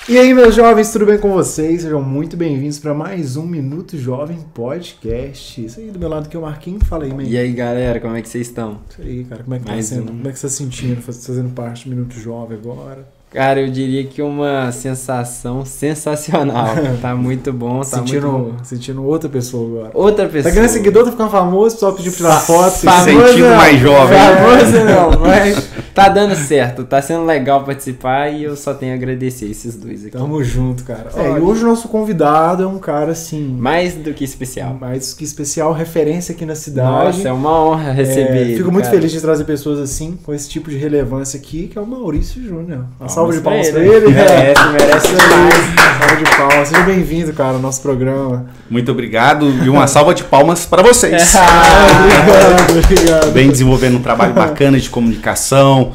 E aí, meus jovens, tudo bem com vocês? Sejam muito bem-vindos para mais um Minuto Jovem Podcast. Isso aí, do meu lado aqui é o Marquinhos. Fala aí, man. E aí, galera, como é que vocês estão? Isso aí, cara. Como é que tá sendo? Como é que você tá sentindo fazendo parte do Minuto Jovem agora? Cara, eu diria que uma sensação sensacional. Tá muito bom, tá muito bom. Sentindo outra pessoa agora. Outra pessoa. Tá ganhando seguidor, tá ficando famoso, o pessoal pediu pra tirar foto. Sentindo mais jovem. Famoso não, mas... Tá dando certo, tá sendo legal participar e eu só tenho a agradecer esses dois aqui. Tamo junto, cara. E hoje o nosso convidado é um cara, assim... Mais do que especial. Mais do que especial, referência aqui na cidade. Nossa, é uma honra receber ele, fico muito cara. feliz de trazer pessoas assim, com esse tipo de relevância aqui, que é o Maurício Júnior. Uma salva de palmas pra ele. Merece demais. Salva de palmas. Seja bem-vindo, cara, ao nosso programa. Muito obrigado e uma salva de palmas para vocês. Obrigado. Vem desenvolvendo um trabalho bacana de comunicação,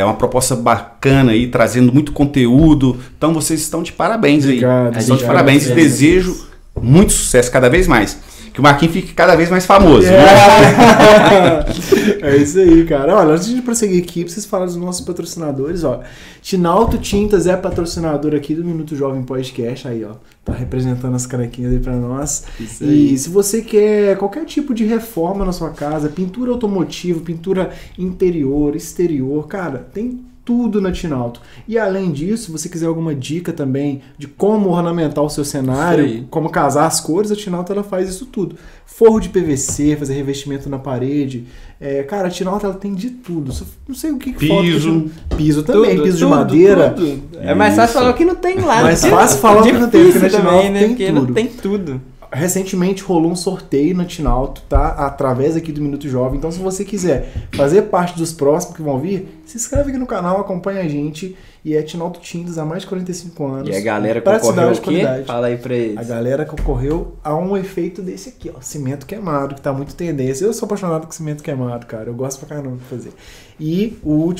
uma proposta bacana aí, trazendo muito conteúdo. Então vocês estão de parabéns aí. Estão de parabéns e desejo muito sucesso cada vez mais. Que o Marquinhos fique cada vez mais famoso. É isso aí, cara. Olha, antes de prosseguir aqui, pra vocês falarem dos nossos patrocinadores, ó. Tinalto Tintas é patrocinador aqui do Minuto Jovem Podcast. Aí, ó. Tá representando as canequinhas aí pra nós. Isso aí. E se você quer qualquer tipo de reforma na sua casa, pintura automotiva, pintura interior, exterior, cara, tem tudo na Tinalto. E além disso, se você quiser alguma dica também de como ornamentar o seu cenário, como casar as cores, a Tinalto ela faz isso tudo. Forro de PVC, fazer revestimento na parede. Cara, a Tinalto ela tem de tudo. Não sei o que Piso. falta. Piso também, piso de madeira. Tudo. É mais fácil falar que não tem lá. Mais fácil falar que não tem, porque na Tinalto né? tem Porque tudo. não tem tudo. Recentemente rolou um sorteio na Tinalto, tá? Através aqui do Minuto Jovem. Então, se você quiser fazer parte dos próximos que vão vir, se inscreve aqui no canal, acompanha a gente. E é Tinalto Tintas há mais de 45 anos. E a galera concorreu o quê? Qualidade. Fala aí pra eles. A galera concorreu a um efeito desse aqui, ó. Cimento queimado, que tá muito tendência. Eu sou apaixonado por cimento queimado, cara. Eu gosto pra caramba de fazer. E o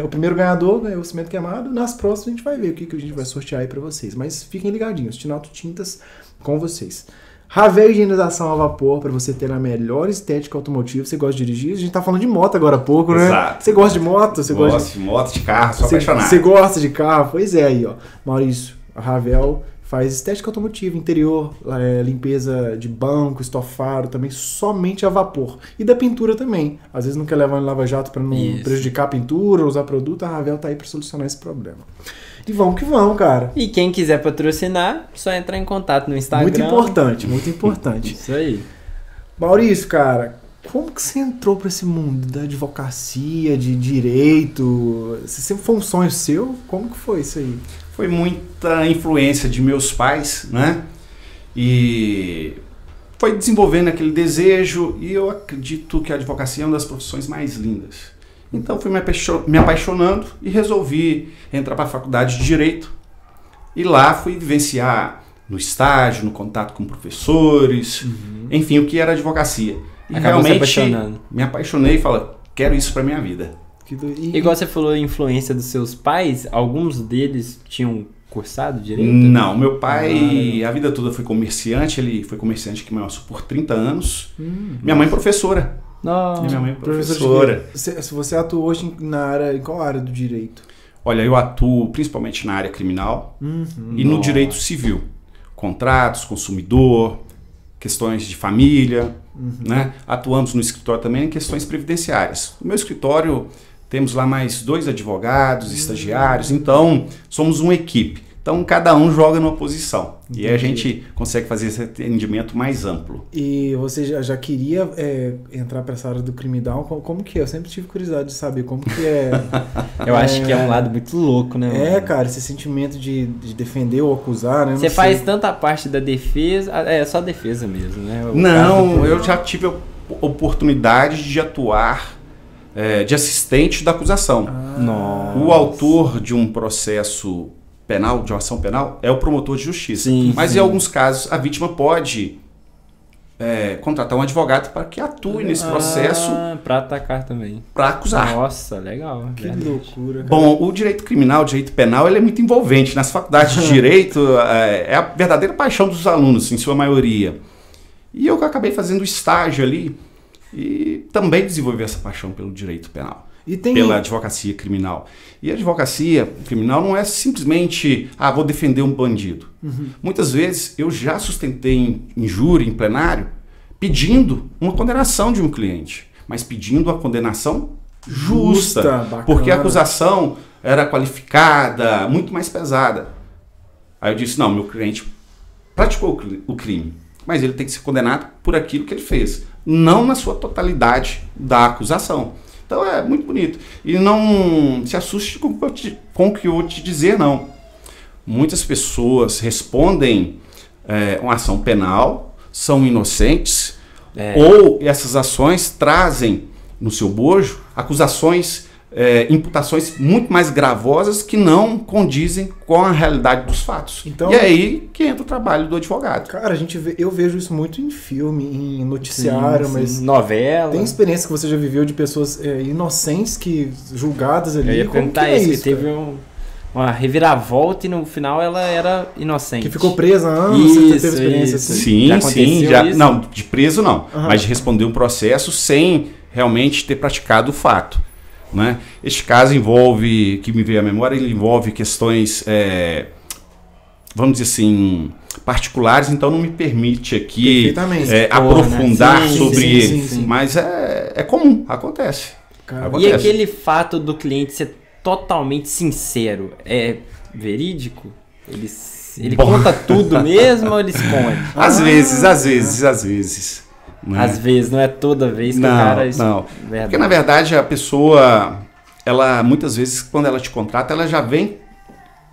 primeiro ganhador ganhou o cimento queimado. Nas próximas a gente vai ver o que a gente vai sortear aí pra vocês. Mas fiquem ligadinhos. Tinalto Tintas com vocês. Ravel higienização a vapor para você ter a melhor estética automotiva. Você gosta de dirigir? A gente tá falando de moto agora há pouco, né? Exato. Você gosta de moto? Você gosto de moto, de carro, sou apaixonado. Você gosta de carro? Pois é, aí, ó. Maurício, a Ravel faz estética automotiva, interior, limpeza de banco, estofado, também somente a vapor. E da pintura também. Às vezes não quer levar em lava-jato para não prejudicar a pintura, usar produto, a Ravel tá aí para solucionar esse problema. E vamos que vamos, cara. E quem quiser patrocinar, só entrar em contato no Instagram. Muito importante, muito importante. Isso aí. Maurício, cara, como que você entrou para esse mundo da advocacia, de direito? Você sempre foi um sonho seu? Como que foi isso aí? Foi muita influência de meus pais, né? E foi desenvolvendo aquele desejo e eu acredito que a advocacia é uma das profissões mais lindas. Então fui me apaixonando e resolvi entrar para a faculdade de Direito. E lá fui vivenciar no estágio, no contato com professores, enfim, o que era advocacia. E acabou realmente me apaixonei e falei, quero isso para minha vida. Igual você falou, a influência dos seus pais, alguns deles tinham cursado Direito? Não, meu pai a vida toda foi comerciante, ele foi comerciante que me por 30 anos. Minha mãe professora. Minha mãe é professora. Se você atua hoje em qual área do direito? Olha, eu atuo principalmente na área criminal e no direito civil. Contratos, consumidor, questões de família, né? Atuamos no escritório também em questões previdenciárias. No meu escritório temos lá mais 2 advogados, estagiários, então somos uma equipe. Então, cada um joga numa posição. Entendi. E aí a gente consegue fazer esse atendimento mais amplo. E você já queria entrar para essa área do criminal? Como que é? Eu sempre tive curiosidade de saber como que é. Eu acho que é um lado muito louco, né? Mano? Cara, esse sentimento de defender ou acusar, né? Você faz tanta parte da defesa... É só defesa mesmo, né? Eu já tive a oportunidade de atuar de assistente da acusação. O autor de um processo penal, de uma ação penal, é o promotor de justiça. Mas em alguns casos a vítima pode contratar um advogado para que atue nesse processo. Para atacar também. Para acusar. Nossa, legal. Que loucura. Cara. Bom, o direito criminal, o direito penal, ele é muito envolvente. Nas faculdades de direito, é a verdadeira paixão dos alunos, em sua maioria. E eu acabei fazendo estágio ali. E também desenvolver essa paixão pelo direito penal, E tem... pela advocacia criminal. E a advocacia criminal não é simplesmente, vou defender um bandido. Muitas vezes eu já sustentei em júri, em plenário, pedindo uma condenação de um cliente, mas pedindo a condenação justa, bacana. porque a acusação era qualificada, muito mais pesada. Aí eu disse, não, meu cliente praticou o crime, mas ele tem que ser condenado por aquilo que ele fez, não na sua totalidade da acusação. Então é muito bonito. E não se assuste com o que eu vou te dizer, não. Muitas pessoas respondem uma ação penal, são inocentes, ou essas ações trazem no seu bojo acusações, imputações muito mais gravosas que não condizem com a realidade dos fatos. Então, e é aí que entra o trabalho do advogado. Cara, eu vejo isso muito em filme, em noticiário, mas... novela. Tem experiência que você já viveu de pessoas inocentes que julgadas ali? Eu ia perguntar que isso, que cara? teve uma reviravolta e no final ela era inocente. Que ficou presa há anos, você teve experiência assim? Sim, Já aconteceu isso? Não, de preso não, Aham. mas de responder um processo sem realmente ter praticado o fato. Né? Este caso envolve, que me veio à memória, ele envolve questões, vamos dizer assim, particulares, então não me permite aqui aprofundar Sim, sobre sim, ele. sim, sim. Mas é comum, acontece. Cara, E aquele fato do cliente ser totalmente sincero, é verídico? Ele conta tudo mesmo ou ele esconde? Às vezes. Né? Às vezes, não é toda vez que Não, o cara... não. Verdade. Porque na verdade a pessoa, ela muitas vezes quando ela te contrata, ela já vem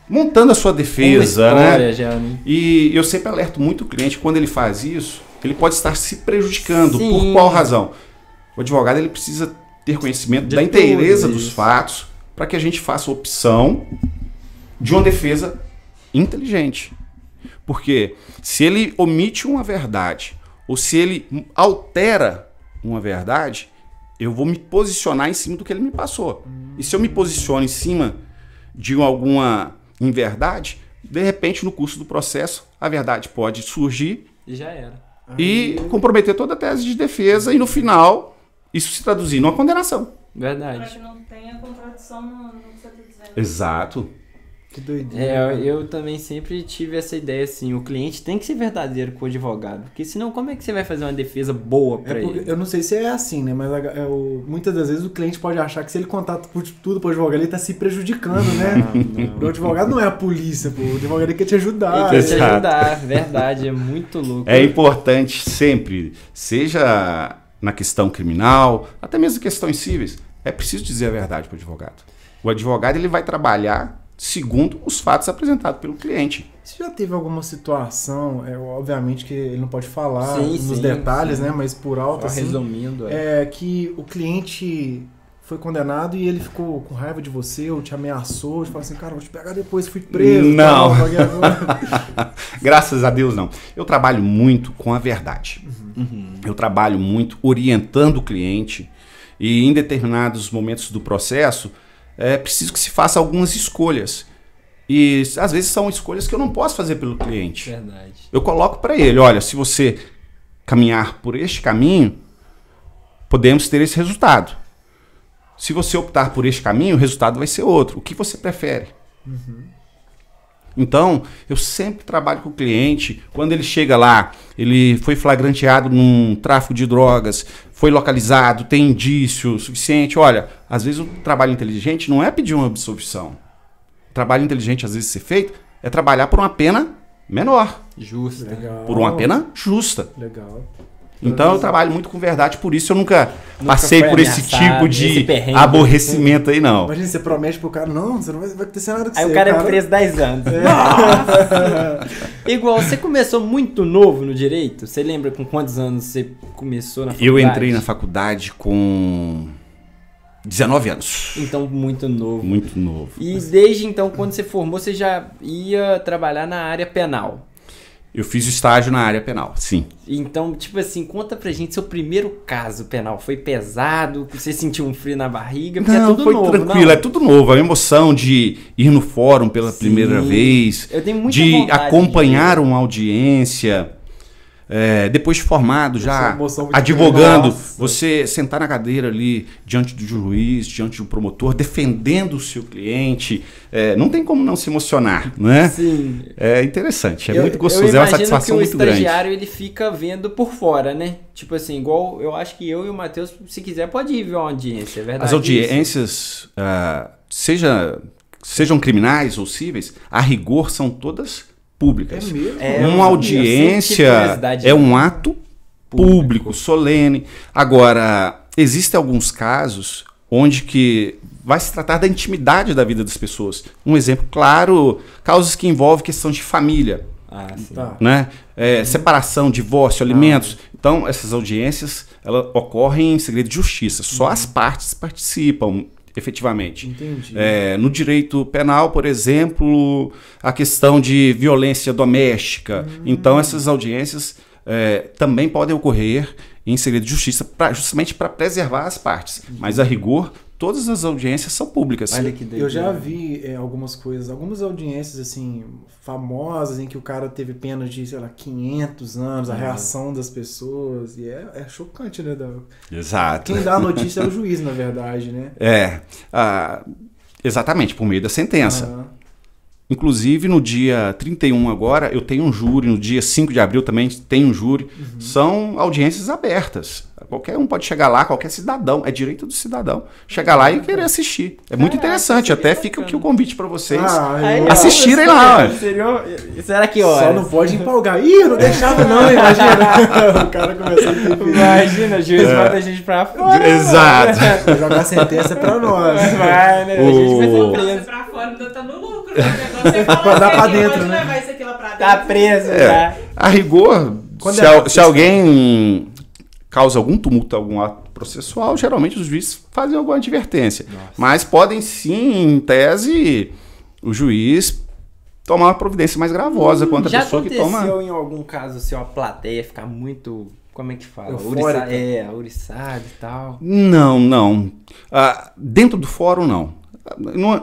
montando a sua defesa, Uma história né? já, né? E eu sempre alerto muito o cliente, quando ele faz isso, ele pode estar se prejudicando. Sim. Por qual razão? O advogado ele precisa ter conhecimento De da inteireza tudo dos isso. fatos para que a gente faça a opção de uma defesa inteligente. Porque se ele omite uma verdade ou se ele altera uma verdade, eu vou me posicionar em cima do que ele me passou. E se eu me posiciono em cima de alguma inverdade, de repente no curso do processo a verdade pode surgir E já era. e comprometer toda a tese de defesa e no final isso se traduzir numa condenação. Para Verdade. que não tenha contradição no que você está dizendo. Exato. Que doideira. Eu também sempre tive essa ideia assim, o cliente tem que ser verdadeiro com o advogado, porque senão como é que você vai fazer uma defesa boa pra ele? Eu não sei se é assim, né? Mas muitas das vezes o cliente pode achar que se ele contar tudo pro advogado, ele tá se prejudicando, né? O advogado não é a polícia, pô. O advogado quer te ajudar. Ele quer te Exato. ajudar, verdade, é muito louco. É importante sempre, seja na questão criminal, até mesmo questões cíveis, é preciso dizer a verdade para o advogado. O advogado ele vai trabalhar segundo os fatos apresentados pelo cliente. Você já teve alguma situação, obviamente que ele não pode falar Sim, nos sim, detalhes, sim. né? Mas por alto, Só assim, resumindo, que o cliente foi condenado e ele ficou com raiva de você ou te ameaçou, falou assim, cara, vou te pegar depois, fui preso. Não. Paguei agora. Graças a Deus não. Eu trabalho muito com a verdade. Eu trabalho muito orientando o cliente e em determinados momentos do processo é preciso que se faça algumas escolhas. E às vezes são escolhas que eu não posso fazer pelo cliente. verdade. Eu coloco para ele, olha, se você caminhar por este caminho, podemos ter esse resultado. Se você optar por este caminho, o resultado vai ser outro. O que você prefere? Então, eu sempre trabalho com o cliente. Quando ele chega lá, ele foi flagranteado num tráfico de drogas, foi localizado, tem indício suficiente. Olha, às vezes o trabalho inteligente não é pedir uma absolvição. O trabalho inteligente, às vezes, ser feito é trabalhar por uma pena menor, Justo. Legal. por uma pena justa. Legal. Então eu trabalho muito com verdade, por isso eu nunca passei foi por esse ameaçado, tipo esse de perrengue. aborrecimento aí, não. Imagina, você promete pro cara, não, você não vai acontecer nada com Aí você. o cara é preso 10 anos. Nossa! Igual, você começou muito novo no direito? Você lembra com quantos anos você começou na faculdade? Eu entrei na faculdade com 19 anos. Então, muito novo. Muito novo. E desde então, quando você formou, você já ia trabalhar na área penal. Eu fiz o estágio na área penal, sim. Então, tipo assim, conta pra gente seu primeiro caso penal. Foi pesado? Você sentiu um frio na barriga? Porque é tudo foi novo, tranquilo, não? é tudo novo. A emoção de ir no fórum pela Sim. primeira vez, Eu tenho muita de vontade acompanhar uma audiência, depois de formado, já emoção muito advogando, grande. Nossa. você sentar na cadeira ali, diante do juiz, diante do promotor, defendendo o seu cliente, não tem como não se emocionar, né? Sim. É interessante, é Eu- muito eu gostoso, é uma imagino satisfação que muito o grande. estagiário ele fica vendo por fora, né? Tipo assim, igual eu acho que eu e o Matheus, se quiser, pode ir ver uma audiência, é verdade? As audiências, sejam criminais ou cíveis, a rigor são todas públicas. É mesmo? É, eu Uma sempre tive audiência curiosidade. é um ato público, solene. Agora, existem alguns casos onde que vai se tratar da intimidade da vida das pessoas. Um exemplo claro, causas que envolvem questão de família, Ah, sim. Tá. né? Separação, divórcio, alimentos. Então, essas audiências elas ocorrem em segredo de justiça. Só as partes participam efetivamente. Entendi. No direito penal, por exemplo, a questão de violência doméstica. Então, essas audiências também podem ocorrer em segredo de justiça, justamente para preservar as partes. Mas, a rigor, todas as audiências são públicas. Olha que doideira. Eu já vi algumas coisas, algumas audiências assim famosas em que o cara teve pena de, sei lá, 500 anos, a reação das pessoas, e é chocante, né? Exato. Quem dá a notícia é o juiz, na verdade, né? Exatamente, por meio da sentença. Aham. Inclusive, no dia 31 agora, eu tenho um júri, no dia 5 de abril também tem um júri. São audiências abertas. Qualquer um pode chegar lá, qualquer cidadão. É direito do cidadão chegar lá e querer assistir. É muito interessante. seria Até fica aqui o convite para vocês. Aí, eu- ó, assistirem lá, ó. Será que Só hora? não pode empolgar. Ih, não deixava não, imagina. O cara começou a interferir. Imagina, o juiz manda a gente pra fora. Exato. Vai jogar a sentença pra nós. Vai, né? A gente vai ser O- Você preso. pra fora ainda tá no lucro. Né? O negócio é falar Pra dar assim, pra "Aqui, dentro, pode né?" levar isso aqui lá pra dentro. Tá preso já. A rigor, Quando se alguém causa algum tumulto, algum ato processual, geralmente os juízes fazem alguma advertência. Mas podem sim, em tese, o juiz tomar uma providência mais gravosa contra a Já pessoa que aconteceu toma. em algum caso assim, a plateia ficar muito, como é que fala? Eufórica. Ouriçada e tal. Não. Dentro do fórum, não.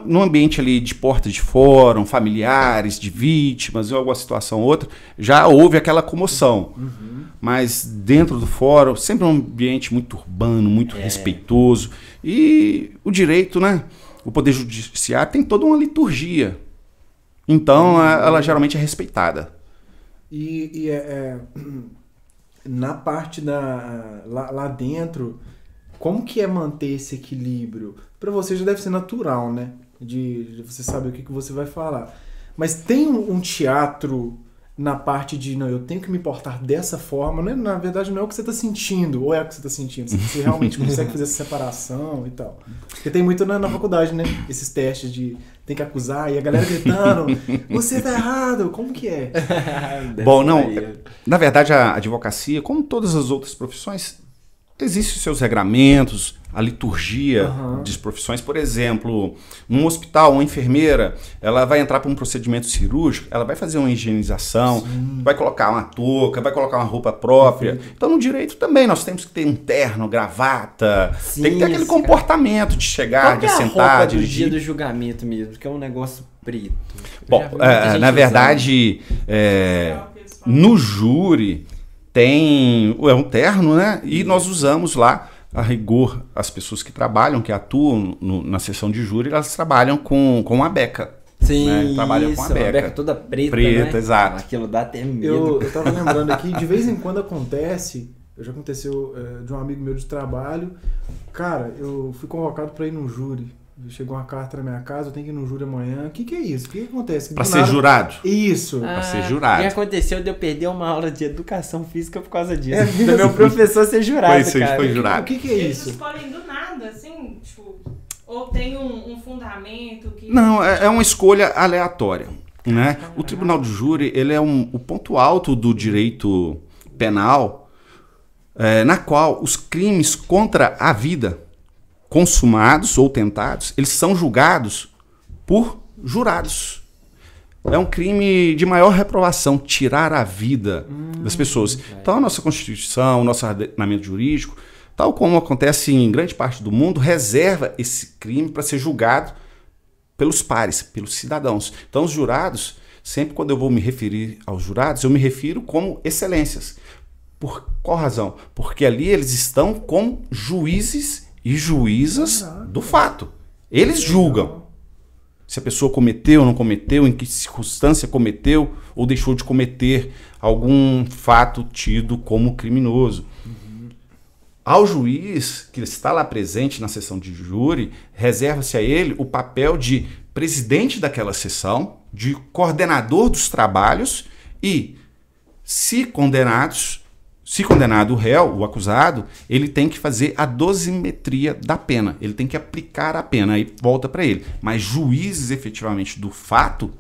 No ambiente ali de porta de fórum, familiares de vítimas, ou alguma situação ou outra, já houve aquela comoção. Mas dentro do fórum, sempre um ambiente muito urbano, muito respeitoso. E o direito, né? O Poder Judiciário tem toda uma liturgia. Então, ela geralmente é respeitada. E na parte lá dentro, como que é manter esse equilíbrio? Pra você já deve ser natural, né? De você saber o que você vai falar. Mas tem um teatro na parte de, não, eu tenho que me portar dessa forma, né? Na verdade não é o que você tá sentindo, ou é o que você tá sentindo, você realmente consegue fazer essa separação e tal. Porque tem muito na faculdade, né? Esses testes de tem que acusar, e a galera gritando, você tá errado, como que é? Bom, não, na verdade a advocacia, como todas as outras profissões, existem os seus regramentos, a liturgia das profissões. Por exemplo, num hospital, uma enfermeira, ela vai entrar para um procedimento cirúrgico, ela vai fazer uma higienização, vai colocar uma touca, vai colocar uma roupa própria. Então, no direito também, nós temos que ter um terno, gravata, Sim, tem que ter aquele esse cara. comportamento de chegar, Qual que de é a sentar, roupa do dirigir. dia do julgamento mesmo? Que é um negócio preto. Eu Bom, já vi muita gente na usando. verdade, no júri tem um terno, né? E nós usamos lá, a rigor, as pessoas que trabalham, que atuam na sessão de júri, elas trabalham com a beca. Sim, né? Trabalham com a isso, beca. toda preta, Preta, né? exato. Aquilo dá até medo. Eu tava lembrando aqui, de vez em quando acontece, já aconteceu de um amigo meu de trabalho, cara, eu fui convocado pra ir num júri. Chegou uma carta na minha casa, eu tenho que ir no júri amanhã. O que é isso? O que acontece? Para Do ser nada- jurado. Isso. Pra ser jurado. E aconteceu de eu perder uma aula de educação física por causa disso. É do mesmo? meu professor ser jurado, Foi cara. jurado. O que é Eles isso? escolhem do nada, assim, tipo, ou tem um fundamento que... Não, é uma escolha aleatória. Né? O tribunal de júri ele é o ponto alto do direito penal, na qual os crimes contra a vida consumados ou tentados, eles são julgados por jurados. É um crime de maior reprovação, tirar a vida das pessoas. Então a nossa Constituição, o nosso ordenamento jurídico, tal como acontece em grande parte do mundo, reserva esse crime para ser julgado pelos pares, pelos cidadãos. Então os jurados, sempre quando eu vou me referir aos jurados, eu me refiro como excelências. Por qual razão? Porque ali eles estão com juízes e juízas do fato. Eles julgam se a pessoa cometeu ou não cometeu, em que circunstância cometeu ou deixou de cometer algum fato tido como criminoso. Ao juiz que está lá presente na sessão de júri, reserva-se a ele o papel de presidente daquela sessão, de coordenador dos trabalhos e, se condenado o réu, o acusado, ele tem que fazer a dosimetria da pena. Ele tem que aplicar a pena e volta para ele. Mas juízes, efetivamente, do fato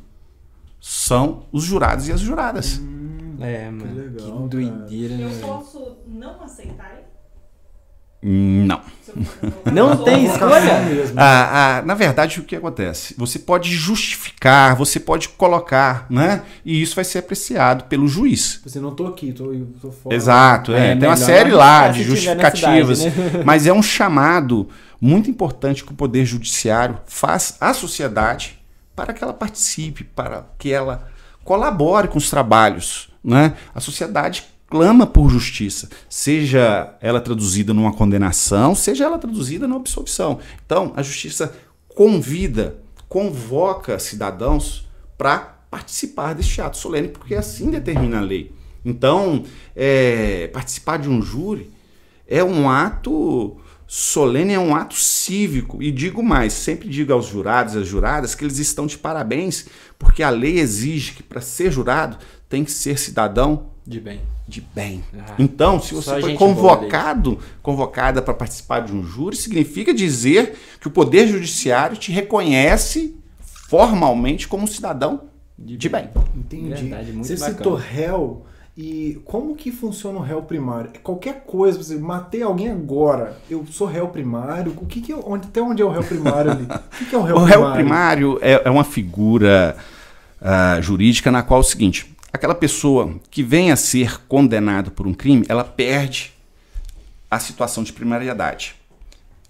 são os jurados e as juradas. Mano, legal, que doideira, Eu né? posso não aceitar ele? Não. Se eu for- Não tem escolha? Mesmo. Na verdade, o que acontece? Você pode justificar, você pode colocar, né? E isso vai ser apreciado pelo juiz. Você não tô aqui, tô fora. Exato, tem melhor uma série não lá arriscar de se tiver na justificativas, cidade, né? mas é um chamado muito importante que o Poder Judiciário faz à sociedade para que ela participe, para que ela colabore com os trabalhos, né? A sociedade clama por justiça, seja ela traduzida numa condenação, seja ela traduzida numa absolvição. Então, a justiça convoca cidadãos para participar deste ato solene, porque assim determina a lei. Então, participar de um júri é um ato solene, é um ato cívico. E digo mais, sempre digo aos jurados e às juradas que eles estão de parabéns, porque a lei exige que para ser jurado tem que ser cidadão De bem. de bem. Ah, Então, se só você foi gente boa convocada para participar de um júri, significa dizer que o Poder Judiciário te reconhece formalmente como um cidadão de bem. Entendi. Verdade, muito Você bacana. citou réu, e como que funciona o réu primário? Qualquer coisa, você matei alguém agora, eu sou réu primário, até onde é o réu primário ali? O que é o réu O primário? réu primário é uma figura jurídica na qual é o seguinte: aquela pessoa que vem a ser condenada por um crime, ela perde a situação de primariedade.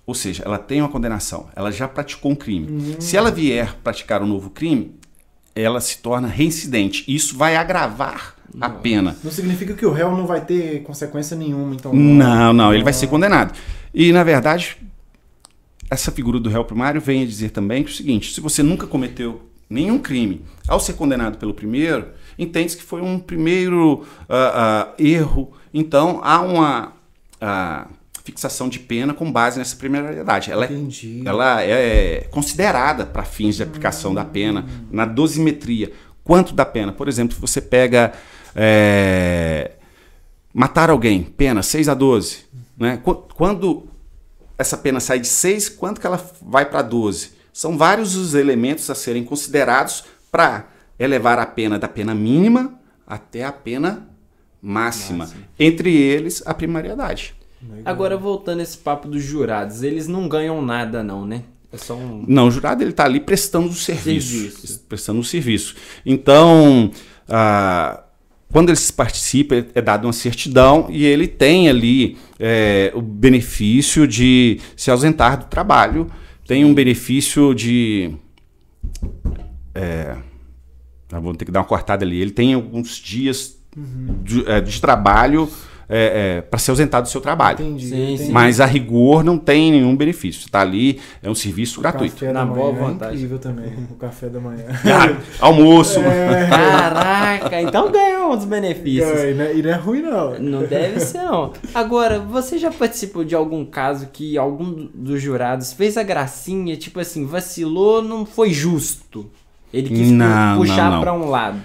Ou seja, ela tem uma condenação, ela já praticou um crime. Se ela vier praticar um novo crime, ela se torna reincidente. Isso vai agravar a pena. Não significa que o réu não vai ter consequência nenhuma, então. Não, ele vai ser condenado. E, na verdade, essa figura do réu primário vem a dizer também que é o seguinte: se você nunca cometeu nenhum crime, ao ser condenado pelo primeiro, entende-se que foi um primeiro erro. Então, há uma fixação de pena com base nessa primariedade. Entendi. Ela é considerada para fins de aplicação da pena na dosimetria. Quanto da pena? Por exemplo, se você pega matar alguém, pena 6 a 12. Né? Quando essa pena sai de 6, quanto que ela vai para 12? São vários os elementos a serem considerados para elevar a pena da pena mínima até a pena máxima. Entre eles, a primariedade. Agora, voltando a esse papo dos jurados, eles não ganham nada não, né? É só um... Não, o jurado ele está ali prestando o serviço. Serviço. Prestando o serviço. Então, quando eles participam, é dado uma certidão e ele tem ali o benefício de se ausentar do trabalho, tem um benefício de... vou ter que dar uma cortada ali. Ele tem alguns dias de trabalho para se ausentar do seu trabalho. Entendi, Sim, entendi. Mas a rigor não tem nenhum benefício. Está ali, é um serviço gratuito. O café Na da boa manhã vontade. é incrível também. O café da manhã. Almoço. Caraca, então ganhou uns benefícios. E não é ruim, não. Não deve ser, não. Agora, você já participou de algum caso que algum dos jurados fez a gracinha, tipo assim, vacilou, não foi justo? Ele quis puxar não. pra um lado.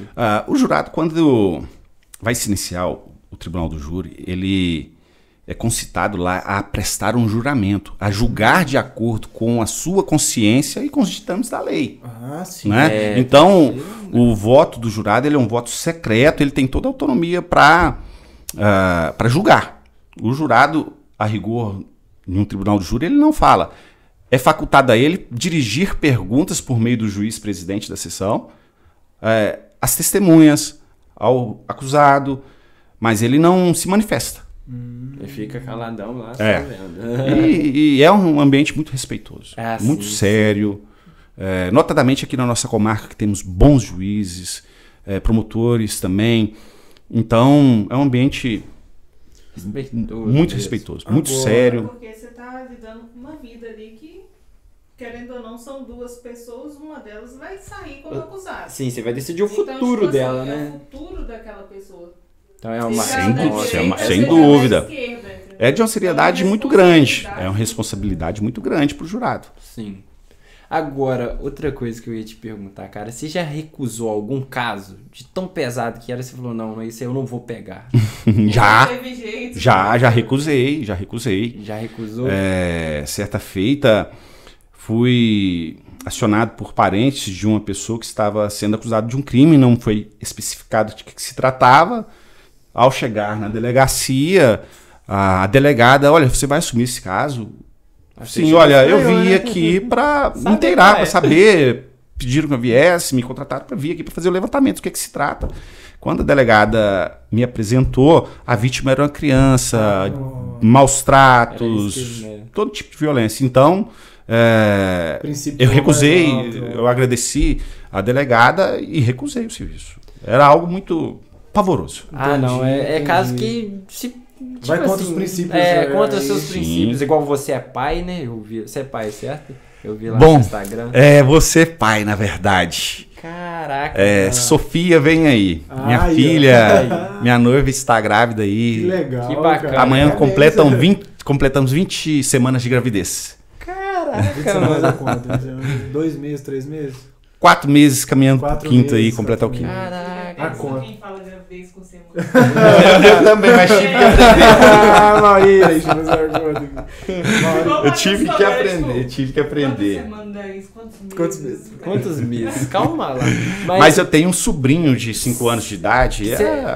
O jurado, quando vai se iniciar o tribunal do júri, ele é concitado lá a prestar um juramento, a julgar de acordo com a sua consciência e com os ditames da lei. Ah, sim. Né? Então, o voto do jurado ele é um voto secreto, ele tem toda a autonomia para julgar. O jurado, a rigor, em um tribunal do júri, ele não fala. É facultado a ele dirigir perguntas por meio do juiz presidente da sessão, às testemunhas, ao acusado, mas ele não se manifesta. Ele fica caladão lá, só É. vendo. E é um ambiente muito respeitoso, Ah, muito sim, sério. Notadamente aqui na nossa comarca que temos bons juízes, promotores também. Então é um ambiente Muito respeitoso, muito sério. Porque você tá lidando com uma vida ali que, querendo ou não, são duas pessoas, uma delas vai sair como acusada. Sim, você vai decidir o Então, futuro tipo assim, dela, é né? o futuro daquela pessoa. Então é uma... Sem dúvida. É de uma seriedade muito grande. É uma responsabilidade muito grande pro jurado. Sim. Agora, outra coisa que eu ia te perguntar, cara, você já recusou algum caso de tão pesado que era, você falou, não, isso eu não vou pegar. Já recusei. Já recusou? Certa feita, fui acionado por parentes de uma pessoa que estava sendo acusada de um crime, não foi especificado de que se tratava. Ao chegar na delegacia, a delegada, olha, você vai assumir esse caso? Sim, olha, eu vim aqui para me inteirar, para saber, pediram que eu viesse, me contrataram para vir aqui para fazer o levantamento, do que se trata. Quando a delegada me apresentou, a vítima era uma criança, maus tratos, todo tipo de violência. Então, eu recusei, eu agradeci a delegada e recusei o serviço. Era algo muito pavoroso. Não, é caso que se... Tipo vai contra assim, os princípios. Contra os seus princípios. Igual você é pai, né? Eu vi, você é pai, certo? Eu vi lá no Instagram. Você é pai, na verdade. Caraca. Sofia, vem aí. Minha filha, minha noiva está grávida aí. Que legal. Que bacana. Cara. Amanhã completamos 20 semanas de gravidez. Caraca, mano. 2 meses, 3 meses? 4 meses caminhando pro quinto aí, completar o quinto. Caraca. Quem fala gravidez com semana. Eu também, mas tive que aprender. Eu tive que aprender. Quantos meses? Calma lá. Mas eu tenho um sobrinho de 5 anos de idade,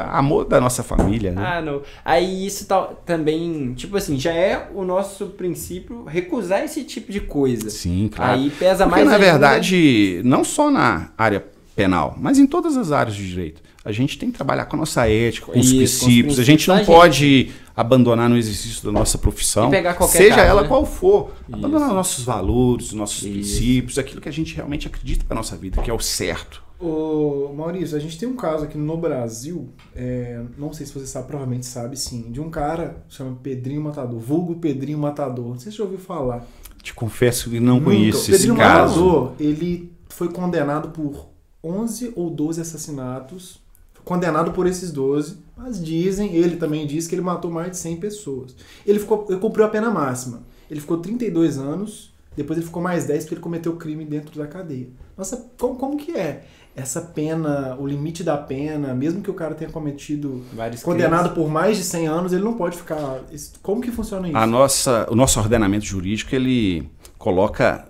amor da nossa família, né? Não. Aí isso também, tipo assim, já é o nosso princípio recusar esse tipo de coisa. Sim, claro. Aí pesa porque, mais na ainda. verdade, não só na área penal, mas em todas as áreas de direito. A gente tem que trabalhar com a nossa ética, com os princípios. A gente não pode abandonar no exercício da nossa profissão, seja caso, ela né? qual for. Abandonar nossos valores, nossos princípios, aquilo que a gente realmente acredita para nossa vida, que é o certo. Ô, Maurício, a gente tem um caso aqui no Brasil, não sei se você sabe, provavelmente sabe sim, de um cara que chama Pedrinho Matador, vulgo Pedrinho Matador. Não sei se você já ouviu falar. Te confesso que não conheço esse Pedrinho caso. Matador, ele foi condenado por 11 ou 12 assassinatos, condenado por esses 12, mas ele também diz que ele matou mais de 100 pessoas. Ele cumpriu a pena máxima. Ele ficou 32 anos, depois ele ficou mais 10 porque ele cometeu crime dentro da cadeia. Nossa, como que é essa pena, o limite da pena, mesmo que o cara tenha cometido, condenado por mais de 100 anos, ele não pode ficar... Como que funciona isso? O nosso ordenamento jurídico, ele coloca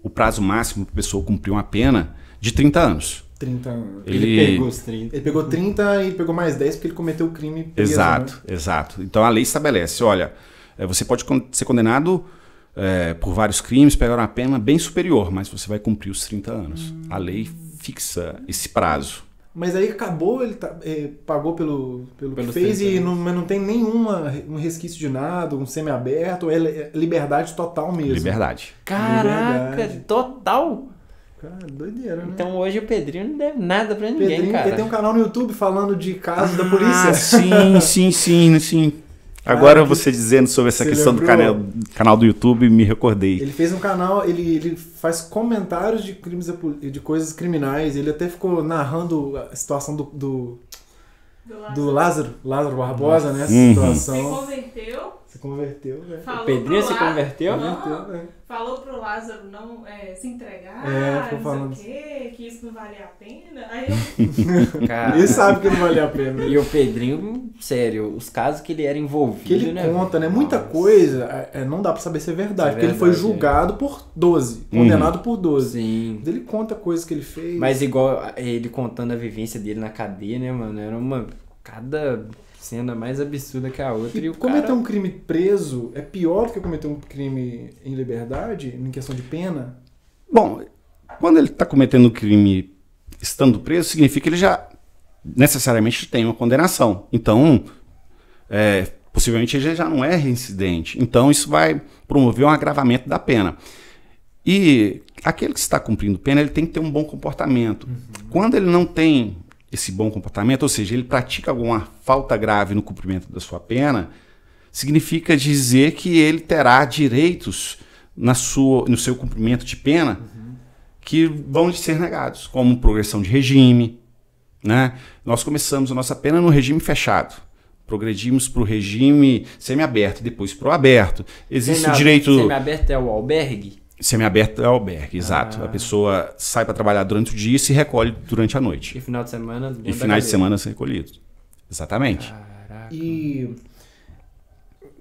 o prazo máximo para a pessoa cumprir uma pena de 30 anos. 30 anos. Ele pegou os 30. Ele pegou 30 e pegou mais 10 porque ele cometeu o crime preso, Exato. Então a lei estabelece, olha, você pode ser condenado por vários crimes, pegar uma pena bem superior, mas você vai cumprir os 30 anos. A lei fixa esse prazo. Mas aí acabou, ele pagou pelo que fez e não tem um resquício de nada, um semi-aberto, é liberdade total mesmo. Liberdade. Caraca, total? Cara, doideira, né? Então hoje o Pedrinho não deve nada pra ninguém, Pedrinho, cara. Ele tem um canal no YouTube falando de casos da polícia. Sim. Agora você dizendo sobre essa questão do canal do YouTube, me recordei. Ele fez um canal, ele faz comentários de crimes, de coisas criminais. Ele até ficou narrando a situação do Lázaro Barbosa, né? Essa situação. Se converteu, né? O Pedrinho se converteu? Falou pro Lázaro não se entregar, ficou falando que isso não valia a pena. Aí ele sabe que não valia a pena. E o Pedrinho, sério, os casos que ele era envolvido, que ele conta, né? Muita coisa não dá pra saber se é verdade, porque ele foi julgado por 12, condenado por 12. Sim. Mas ele conta coisas que ele fez. Mas igual ele contando a vivência dele na cadeia, né, mano? Era cada cena mais absurda que a outra. E cometer um crime preso é pior do que cometer um crime em liberdade, em questão de pena? Bom, quando ele está cometendo um crime estando preso, significa que ele já necessariamente tem uma condenação. Então, possivelmente ele já não é reincidente. Então, isso vai promover um agravamento da pena. E aquele que está cumprindo pena, ele tem que ter um bom comportamento. Quando ele não tem esse bom comportamento, ou seja, ele pratica alguma falta grave no cumprimento da sua pena, significa dizer que ele terá direitos no seu cumprimento de pena que vão lhe ser negados, como progressão de regime, né? Nós começamos a nossa pena no regime fechado, progredimos para o regime semiaberto, depois para o aberto. Existe o direito... Semiaberto é o albergue? Semiaberto é o albergue, exato. A pessoa sai para trabalhar durante o dia e se recolhe durante a noite. E final de semana... E finais de semana ser recolhido. Exatamente. Caraca. E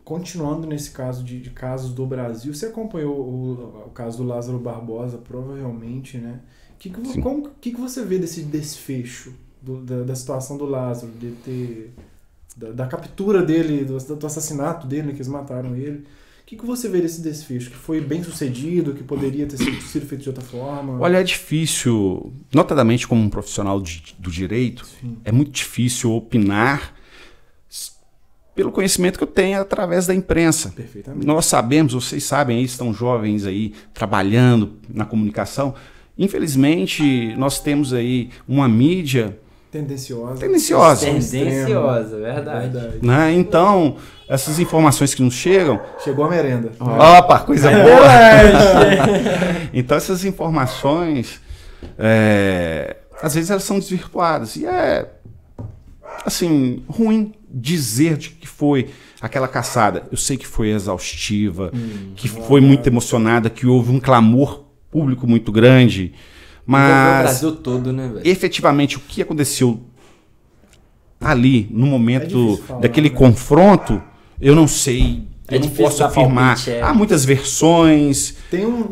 continuando nesse caso de casos do Brasil, você acompanhou o caso do Lázaro Barbosa, provavelmente, né? O que você vê desse desfecho da situação do Lázaro, de ter... Da captura dele, do assassinato dele, né, que eles mataram ele. O que você vê desse desfecho? Que foi bem sucedido, que poderia ter sido feito de outra forma? Olha, é difícil, notadamente como um profissional do direito, Sim. é muito difícil opinar pelo conhecimento que eu tenho através da imprensa. Perfeitamente. Nós sabemos, vocês sabem, aí estão jovens aí trabalhando na comunicação. Infelizmente, nós temos aí uma mídia Tendenciosa, verdade. Né? Então, essas informações que nos chegam... Chegou a merenda. Opa, coisa boa! Então, essas informações, às vezes elas são desvirtuadas. E é, assim, ruim dizer de que foi aquela caçada. Eu sei que foi exaustiva, que foi muito emocionada, que houve um clamor público muito grande. Mas, o Brasil todo, né, velho? efetivamente, o que aconteceu ali, no momento falar, daquele né? confronto, eu não sei, É eu não difícil posso dar afirmar. palpite, Há muitas versões,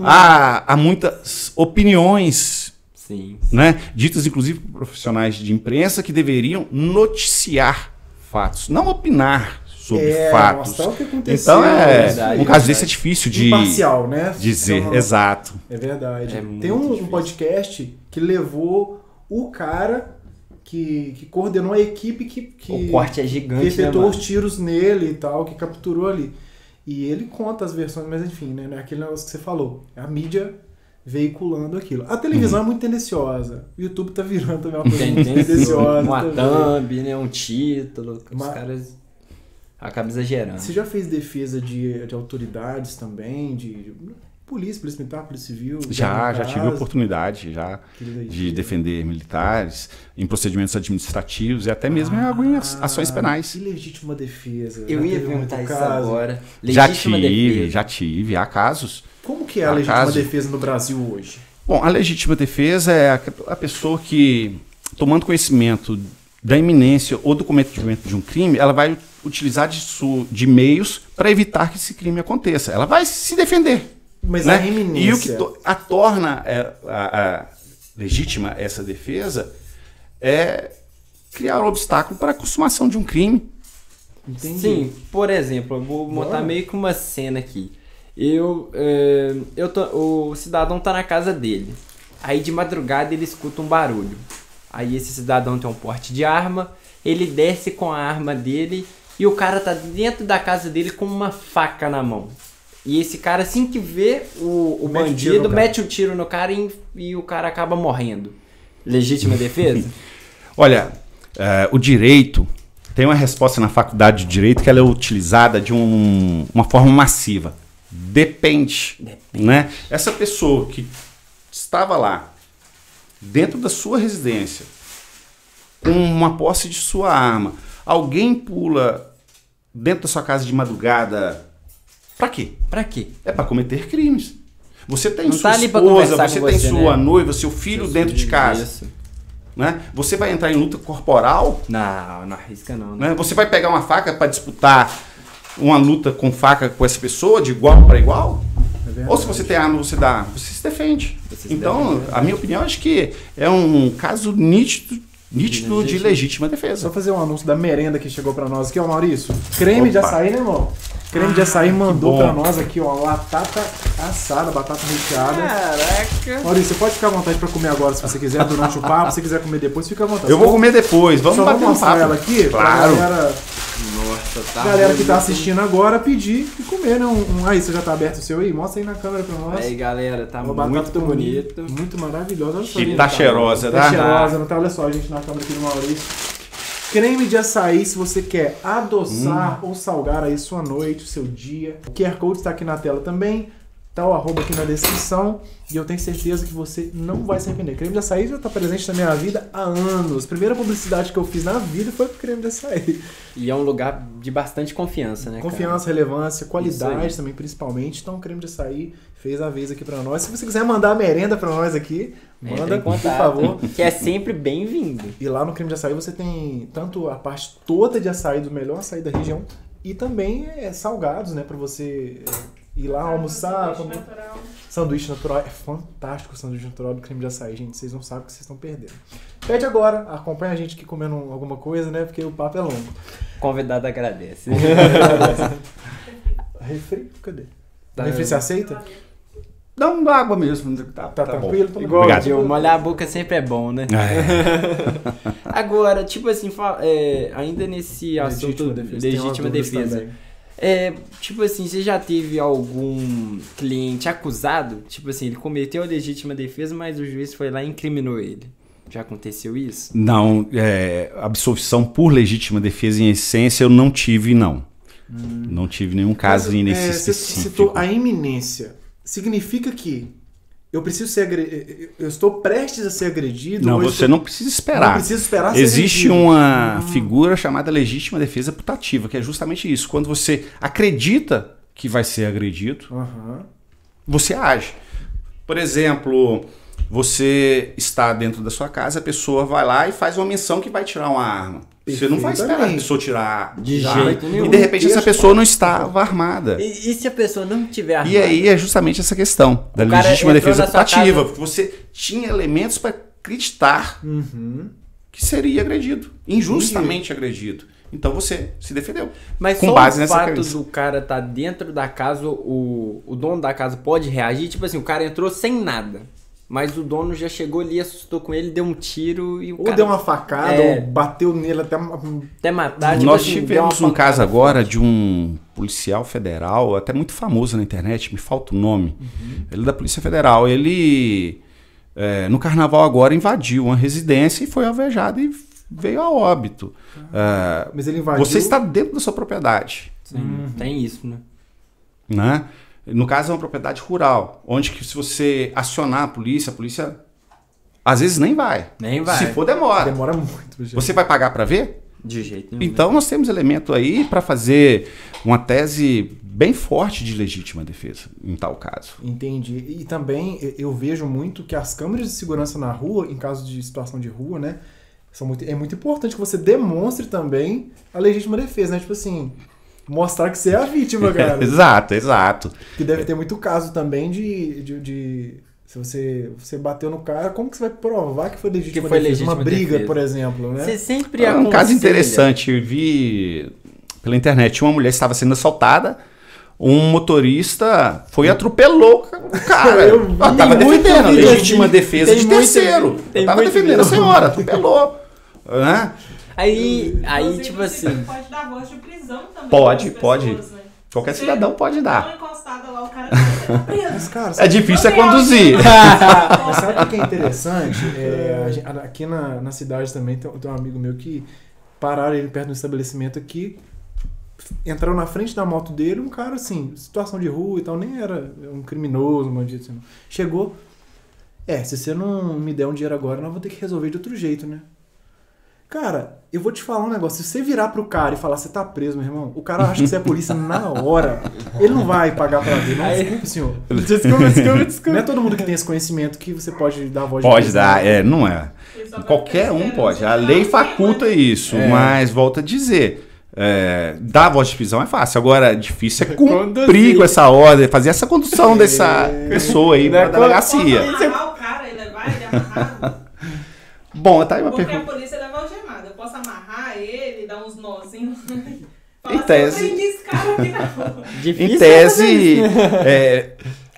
há muitas opiniões, Sim. né, ditas inclusive por profissionais de imprensa que deveriam noticiar fatos, não opinar sobre fatos. Mostrar o que aconteceu. Então, verdade, um caso desse é difícil de imparcial, né? dizer, Então, exato. É verdade. É Tem muito um difícil. podcast que levou o cara que coordenou a equipe que O corte é gigante, que efetuou né, os tiros nele e tal, que capturou ali. E ele conta as versões, mas enfim, né? Não é aquele negócio que você falou. É a mídia veiculando aquilo. A televisão é muito tendenciosa. O YouTube tá virando também uma coisa muito tendenciosa. Uma também. thumb, né? Um título. Os Mas- caras acabam exagerando. Você já fez defesa de autoridades também? De polícia militar, polícia civil? Já caso? tive a oportunidade Que legítimo. de defender militares em procedimentos administrativos e até mesmo em algumas ações penais. Que legítima defesa. Eu Já ia teve perguntar muito isso caso? agora. Já Legítima tive, defesa. já tive. Há casos. Como que é a Há legítima casos. defesa no Brasil hoje? Bom, a legítima defesa é a pessoa que, tomando conhecimento da iminência ou do cometimento de um crime, ela vai utilizar de meios para evitar que esse crime aconteça. Ela vai se defender. Mas Né? a iminência... E o que a torna a legítima essa defesa é criar um obstáculo para a consumação de um crime. Entendi. Sim, por exemplo, eu vou montar meio que uma cena aqui. O cidadão tá na casa dele. Aí de madrugada ele escuta um barulho. Aí esse cidadão tem um porte de arma, ele desce com a arma dele e o cara tá dentro da casa dele com uma faca na mão. E esse cara, assim que vê o Mete o tiro bandido, no cara. mete o tiro no cara e o cara acaba morrendo. Legítima defesa? Olha, o direito tem uma resposta na faculdade de direito que ela é utilizada de uma forma massiva. Depende. Né? Essa pessoa que estava lá, dentro da sua residência, com uma posse de sua arma, alguém pula dentro da sua casa de madrugada, pra quê? Pra quê? É para cometer crimes. Você tem Não sua tá ali pra esposa, conversar você com tem você, sua né? noiva, seu filho dentro de casa. Isso. Né? Você vai entrar em luta corporal, Não arrisca não. Né? né? Você vai pegar uma faca para disputar uma luta com faca com essa pessoa, de igual para igual? É verdade. Ou se você tem arma, você se defende. Você se Então, defende. a minha opinião, acho que é um caso nítido de legítima defesa. Só fazer um anúncio da merenda que chegou pra nós aqui, ó, Maurício. Creme de Opa. açaí, né, irmão? Creme de açaí mandou bom. pra nós aqui, ó, batata assada, batata recheada. Caraca. Maurício, você pode ficar à vontade pra comer agora se você quiser, durante o papo. Se você quiser comer depois, fica à vontade. Eu vou comer depois, vamos Só bater vou um mostrar papo. ela aqui Claro. pra galera Nossa, tá. Galera que tá muito- assistindo agora, pedir e comer, né? Aí, você já tá aberto o seu aí? Mostra aí na câmera pra nós. Aí, galera, tá Uma batata muito bonito. Muito maravilhosa. Olha só, Que gente. tá cheirosa, Tá tá? cheirosa, não tá? Olha só, gente, na câmera aqui do Maurício. Creme de açaí, se você quer adoçar ou salgar aí sua noite, o seu dia. O QR Code está aqui na tela também. Tá o arroba aqui na descrição. E eu tenho certeza que você não vai se arrepender. Creme de açaí já tá presente na minha vida há anos. Primeira publicidade que eu fiz na vida foi pro creme de açaí. E é um lugar de bastante confiança, né, Confiança, relevância, Isso qualidade aí. também, principalmente. Então, o creme de açaí fez a vez aqui pra nós. Se você quiser mandar a merenda pra nós aqui, Entra manda, em por contato, favor. Que é sempre bem-vindo. E lá no creme de açaí você tem tanto a parte toda de açaí, do melhor açaí da região, e também salgados, né? Pra você ir lá almoçar. Sanduíche natural. Sanduíche natural. É fantástico o sanduíche natural do creme de açaí, gente. Vocês não sabem o que vocês estão perdendo. Pede agora, acompanha a gente aqui comendo alguma coisa, né? Porque o papo é longo. O convidado agradece. Refri? Cadê? Tá. Refri você aceita? Dá uma água mesmo. Tá Tá bom. tranquilo? Toma Igual Obrigado. o Gil, molhar a boca sempre é bom, né? Agora, tipo assim, ainda nesse assunto legítima defesa. Tipo assim, você já teve algum cliente acusado? Tipo assim, ele cometeu a legítima defesa, mas o juiz foi lá e incriminou ele. Já aconteceu isso? Não, absolvição por legítima defesa em essência eu não tive, não. Não tive nenhum caso nesse Você específico. citou a iminência. Significa que eu preciso ser eu estou prestes a ser agredido? Não, ou eu você estou- não precisa esperar. Não preciso esperar ser Existe agredido. uma figura chamada legítima defesa putativa, que é justamente isso. Quando você acredita que vai ser agredido, Aham. você age. Por exemplo, você está dentro da sua casa, a pessoa vai lá e faz uma menção que vai tirar uma arma. Você não vai esperar a Perfeitamente. pessoa tirar De a jeito arma. nenhum. E de repente essa pessoa não estava armada. E se a pessoa não tiver armada? E aí é justamente essa questão da O cara legítima entrou defesa na sua putativa, casa- porque você tinha elementos para acreditar Uhum. que seria agredido, injustamente agredido. Então você se defendeu. Mas com só base o nessa fato crença. do cara tá dentro da casa, o dono da casa pode reagir? Tipo assim, o cara entrou sem nada, mas o dono já chegou ali, assustou com ele, deu um tiro e o Ou cara deu uma facada, É. ou bateu nele até... até matar. tipo Nós assim, tivemos deu uma um caso pancada agora forte. de um policial federal, até muito famoso na internet, me falta o nome. Ele é da Polícia Federal. Ele, no carnaval agora, invadiu uma residência e foi alvejado e veio a óbito. Mas ele invadiu... Você está dentro da sua propriedade, Sim, tem isso, né? né? No caso é uma propriedade rural, onde que se você acionar a polícia às vezes nem vai. Nem vai. Se for, demora. Demora muito, gente. Você vai pagar para ver? De jeito nenhum. Então nós temos elemento aí para fazer uma tese bem forte de legítima defesa, em tal caso. Entendi. E também eu vejo muito que as câmeras de segurança na rua, em caso de situação de rua, né? É muito importante que você demonstre também a legítima defesa, né? Tipo assim, mostrar que você é a vítima, cara. Exato. Que deve ter muito caso também de se você bateu no cara, como que você vai provar que foi legítima Que foi defesa? Uma legítima briga, defesa. por exemplo, né? Você sempre Um caso aconselha. interessante, eu vi pela internet, uma mulher estava sendo assaltada, um motorista foi e atropelou o cara. Eu vi. Ela estava Tem muito defendendo a vídeo legítima assim. defesa Tem de muito- terceiro. tem Estava muito defendendo a vídeo. senhora, atropelou. Né? Aí, Inclusive, tipo você assim... pode dar voz de prisão também. Pode, pras pode. pessoas, né? Qualquer Você cidadão pode dá dar. uma encostada lá, o cara tá preso. Mas, cara, É difícil Você conduzir. Mas sabe o que é interessante? Aqui na cidade também tem um amigo meu que pararam ele perto do estabelecimento aqui, entraram na frente da moto dele, um cara assim, situação de rua e tal, nem era um criminoso, um bandido assim. Não. Chegou, se você não me der um dinheiro agora, nós vamos ter que resolver de outro jeito, né? Cara, eu vou te falar um negócio. Se você virar pro cara e falar, você tá preso, meu irmão, o cara acha que você é polícia na hora. Ele não vai pagar pra ver. Não, desculpe, senhor. Desculpa. Não é todo mundo que tem esse conhecimento que você pode dar a voz de Pode prisão. dar, não é. Ele só vai Qualquer um esperando pode. você A tirar lei o faculta tema. isso, mas volta a dizer. Dar a voz de prisão é fácil. Agora, difícil é cumprir com essa ordem, fazer essa condução dessa pessoa aí pra delegacia. Posso amarrar o cara e levar ele amarrado? Bom, tá aí uma Porque pergunta. a polícia leva algemado. Eu posso amarrar ele, dar uns nozinhos. Em tese. Eu prendi esse cara aqui na rua. Em tese,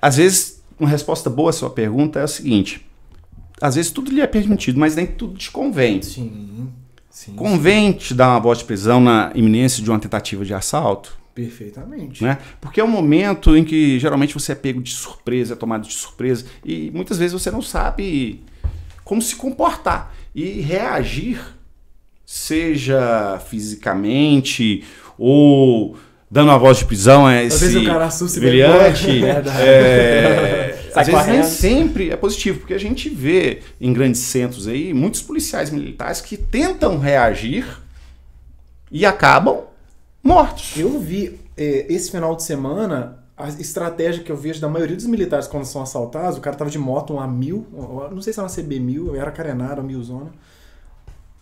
às vezes, uma resposta boa à sua pergunta é o seguinte: às vezes tudo lhe é permitido, mas nem tudo te convém. Sim. Sim, convém te dar uma voz de prisão na iminência de uma tentativa de assalto? perfeitamente. Né? Porque é um momento em que geralmente você é pego de surpresa, é tomado de surpresa, e muitas vezes você não sabe como se comportar e reagir, seja fisicamente ou dando uma voz de prisão a esse vezes o cara assusta e brilhante. vai embora. Sai Às vezes nem correndo. sempre é positivo, porque a gente vê em grandes centros aí muitos policiais militares que tentam reagir e acabam mortos. Eu vi esse final de semana a estratégia que eu vejo da maioria dos militares quando são assaltados. O cara tava de moto, uma 1000, não sei se era uma CB1000, era carenada, uma 1000zona.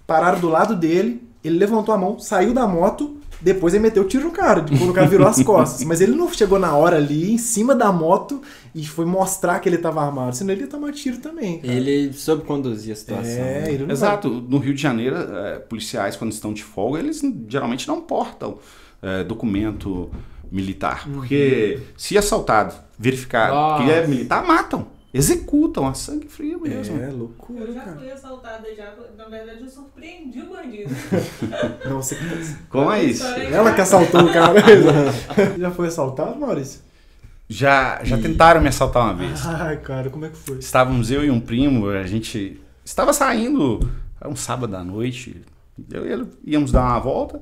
Pararam do lado dele, ele levantou a mão, saiu da moto, depois ele meteu o tiro no cara, depois o cara virou as costas. Mas ele não chegou na hora ali, em cima da moto, e foi mostrar que ele tava armado, senão ele ia tomar tiro também, cara. Ele soube conduzir a situação. né? Ele não Exato. No Rio de Janeiro, policiais, quando estão de folga, eles geralmente não portam documento militar. Porque se assaltado, verificar que é militar, matam. Executam a sangue frio mesmo. É loucura, Eu já cara. fui assaltada, na verdade eu surpreendi o bandido. Não, você... Como é isso? Ela que assaltou o cara. Já foi assaltado, Maurício? Já tentaram me assaltar uma vez. Ai, cara, como é que foi? Estávamos eu e um primo, a gente estava saindo, era um sábado à noite, eu e ele íamos dar uma volta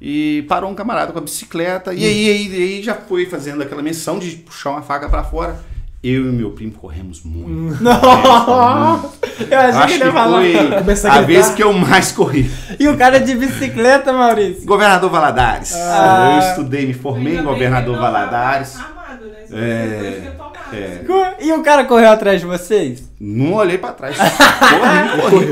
e parou um camarada com a bicicleta e aí já foi fazendo aquela menção de puxar uma faca pra fora. Eu e meu primo corremos muito. Eu achei Acho que que ele ia falar. Começa a foi a gritar. vez que eu mais corri. E o cara de bicicleta, Maurício? Governador Valadares. Ah. Eu estudei, me formei em Governador Valadares. Armado, né? É, Tomado. E o cara correu atrás de vocês? Não olhei pra trás. Corri.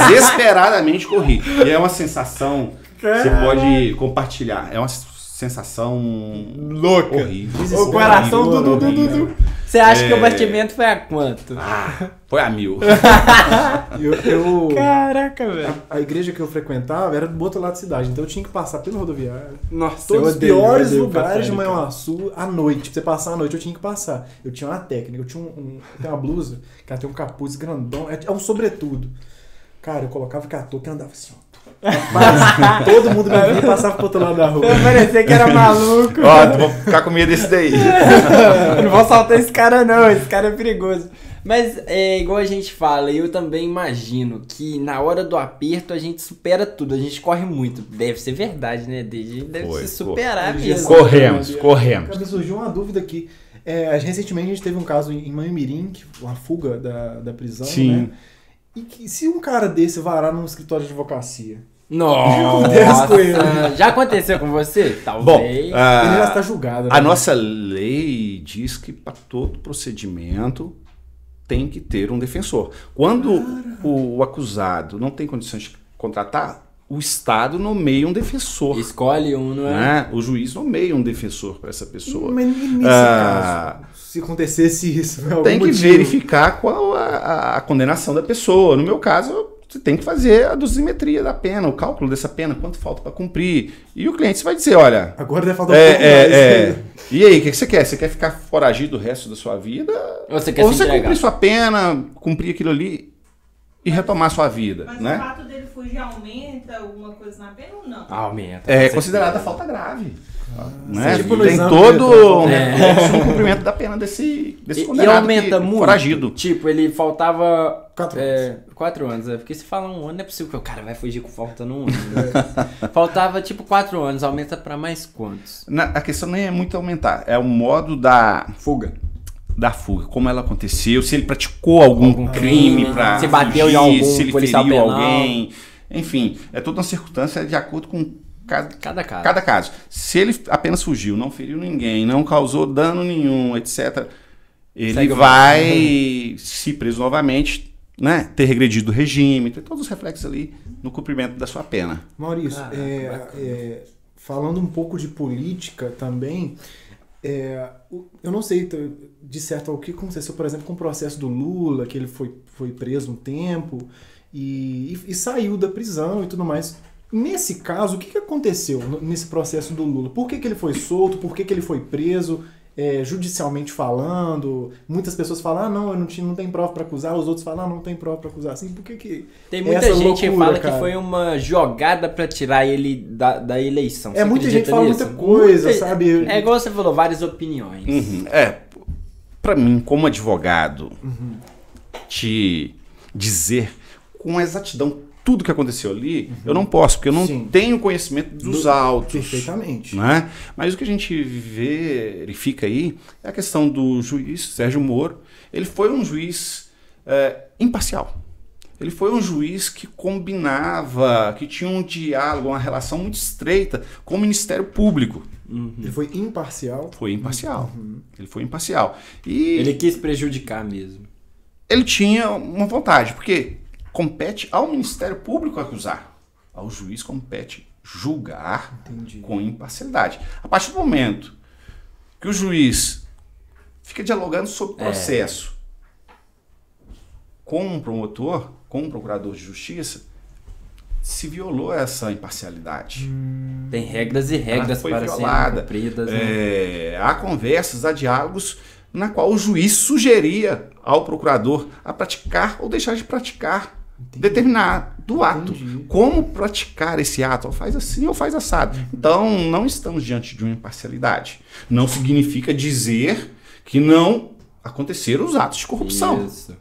Desesperadamente corri. E é uma sensação que você pode compartilhar. É uma sensação Louca. horrível. O coração Horrível, do horrível. Você acha que o batimento foi a quanto? Foi a 1000. Caraca, velho. A igreja que eu frequentava era do outro lado da cidade, então eu tinha que passar pelo rodoviário. Nossa, Todos os piores lugares de passar, cara. Manhuaçu à noite. Pra você passar a noite, eu tinha que passar. Eu tinha uma técnica, eu tinha eu tenho uma blusa que ela tem um capuz grandão, é um sobretudo. Cara, eu colocava catuca e andava assim, ó. Mas todo mundo me via e passava pro outro lado da rua. Parecia que era maluco. Ó, vou ficar com medo desse daí. Não vou saltar esse cara não, esse cara é perigoso. Mas é igual a gente fala, eu também imagino que na hora do aperto a gente supera tudo, a gente corre muito. Deve ser verdade, né? A gente deve Foi, se superar foi. mesmo. Corremos. Cara, me surgiu uma dúvida aqui. Recentemente a gente teve um caso em Manhumirim, uma fuga da prisão, Sim. né? E que se um cara desse varar num escritório de advocacia, Nossa, com ele? já aconteceu com você? Bom, Talvez. ele já está julgado. Né? a nossa lei diz que para todo procedimento tem que ter um defensor. Quando o acusado não tem condições de contratar, o Estado nomeia um defensor. Escolhe um, não é? Né? O juiz nomeia um defensor para essa pessoa. Mas nesse caso, se acontecesse isso, por algum Tem que motivo, verificar qual a condenação da pessoa. No meu caso, você tem que fazer a dosimetria da pena, o cálculo dessa pena, quanto falta para cumprir. E o cliente vai dizer, olha... Agora deve faltar um pouco mais. E aí, o que você quer? Você quer ficar foragido o resto da sua vida? Ou você quer Ou se você entregar? cumprir sua pena, cumprir aquilo ali e retomar sua vida, Mas o né? fato dele fugir aumenta alguma coisa na pena ou não? Aumenta. É considerada falta grave. Né? tipo no Tem exame todo mental. o cumprimento da pena desse E condenado aumenta que- muito. foragido. Tipo, ele faltava 4 4 anos. Porque se fala um ano, não é possível que o cara vai fugir faltando um ano. Né? Faltava tipo 4 anos, aumenta pra mais quantos? A questão nem é muito aumentar, é o modo da Fuga. fuga, como ela aconteceu, se ele praticou algum crime para se bateu em algum se ele policial feriu penal. alguém, enfim, é toda uma circunstância de acordo com Cada caso. cada caso. Se ele apenas fugiu, não feriu ninguém, não causou dano nenhum, etc., ele Segue o vai, se preso novamente, né, ter regredido o regime, ter todos os reflexos ali no cumprimento da sua pena. Maurício, falando um pouco de política também, eu não sei de certo o que aconteceu, por exemplo, com o processo do Lula, que ele foi preso um tempo e saiu da prisão e tudo mais. Nesse caso, o que aconteceu nesse processo do Lula? Por que ele foi solto? Por que ele foi preso? judicialmente falando, muitas pessoas falam, não, não tem prova para acusar, os outros falam, não tem prova para acusar. Assim, por que tem muita essa gente que loucura, fala cara? que foi uma jogada para tirar ele da eleição. Você Muita gente acredita fala nisso? muita coisa, sabe? É igual você falou, várias opiniões. Para mim, como advogado, te dizer com exatidão tudo que aconteceu ali, eu não posso, porque eu não tenho conhecimento dos autos. Perfeitamente. Né? Mas o que a gente verifica aí é a questão do juiz Sérgio Moro. Ele foi um juiz imparcial. Ele foi um juiz que combinava, que tinha um diálogo, uma relação muito estreita com o Ministério Público. Ele foi imparcial? Foi imparcial. Ele foi imparcial. E ele quis prejudicar mesmo. Ele tinha uma vontade, porque compete ao Ministério Público acusar. Ao juiz compete julgar com imparcialidade. A partir do momento que o juiz fica dialogando sobre o processo com um promotor, com um procurador de justiça, se violou essa imparcialidade. Tem regras e regras para serem cumpridas. Né? Há conversas, há diálogos na qual o juiz sugeria ao procurador a praticar ou deixar de praticar determinado ato. Como praticar esse ato? Ou faz assim ou faz assado. Então, não estamos diante de uma imparcialidade. Não significa dizer que não aconteceram os atos de corrupção. Isso.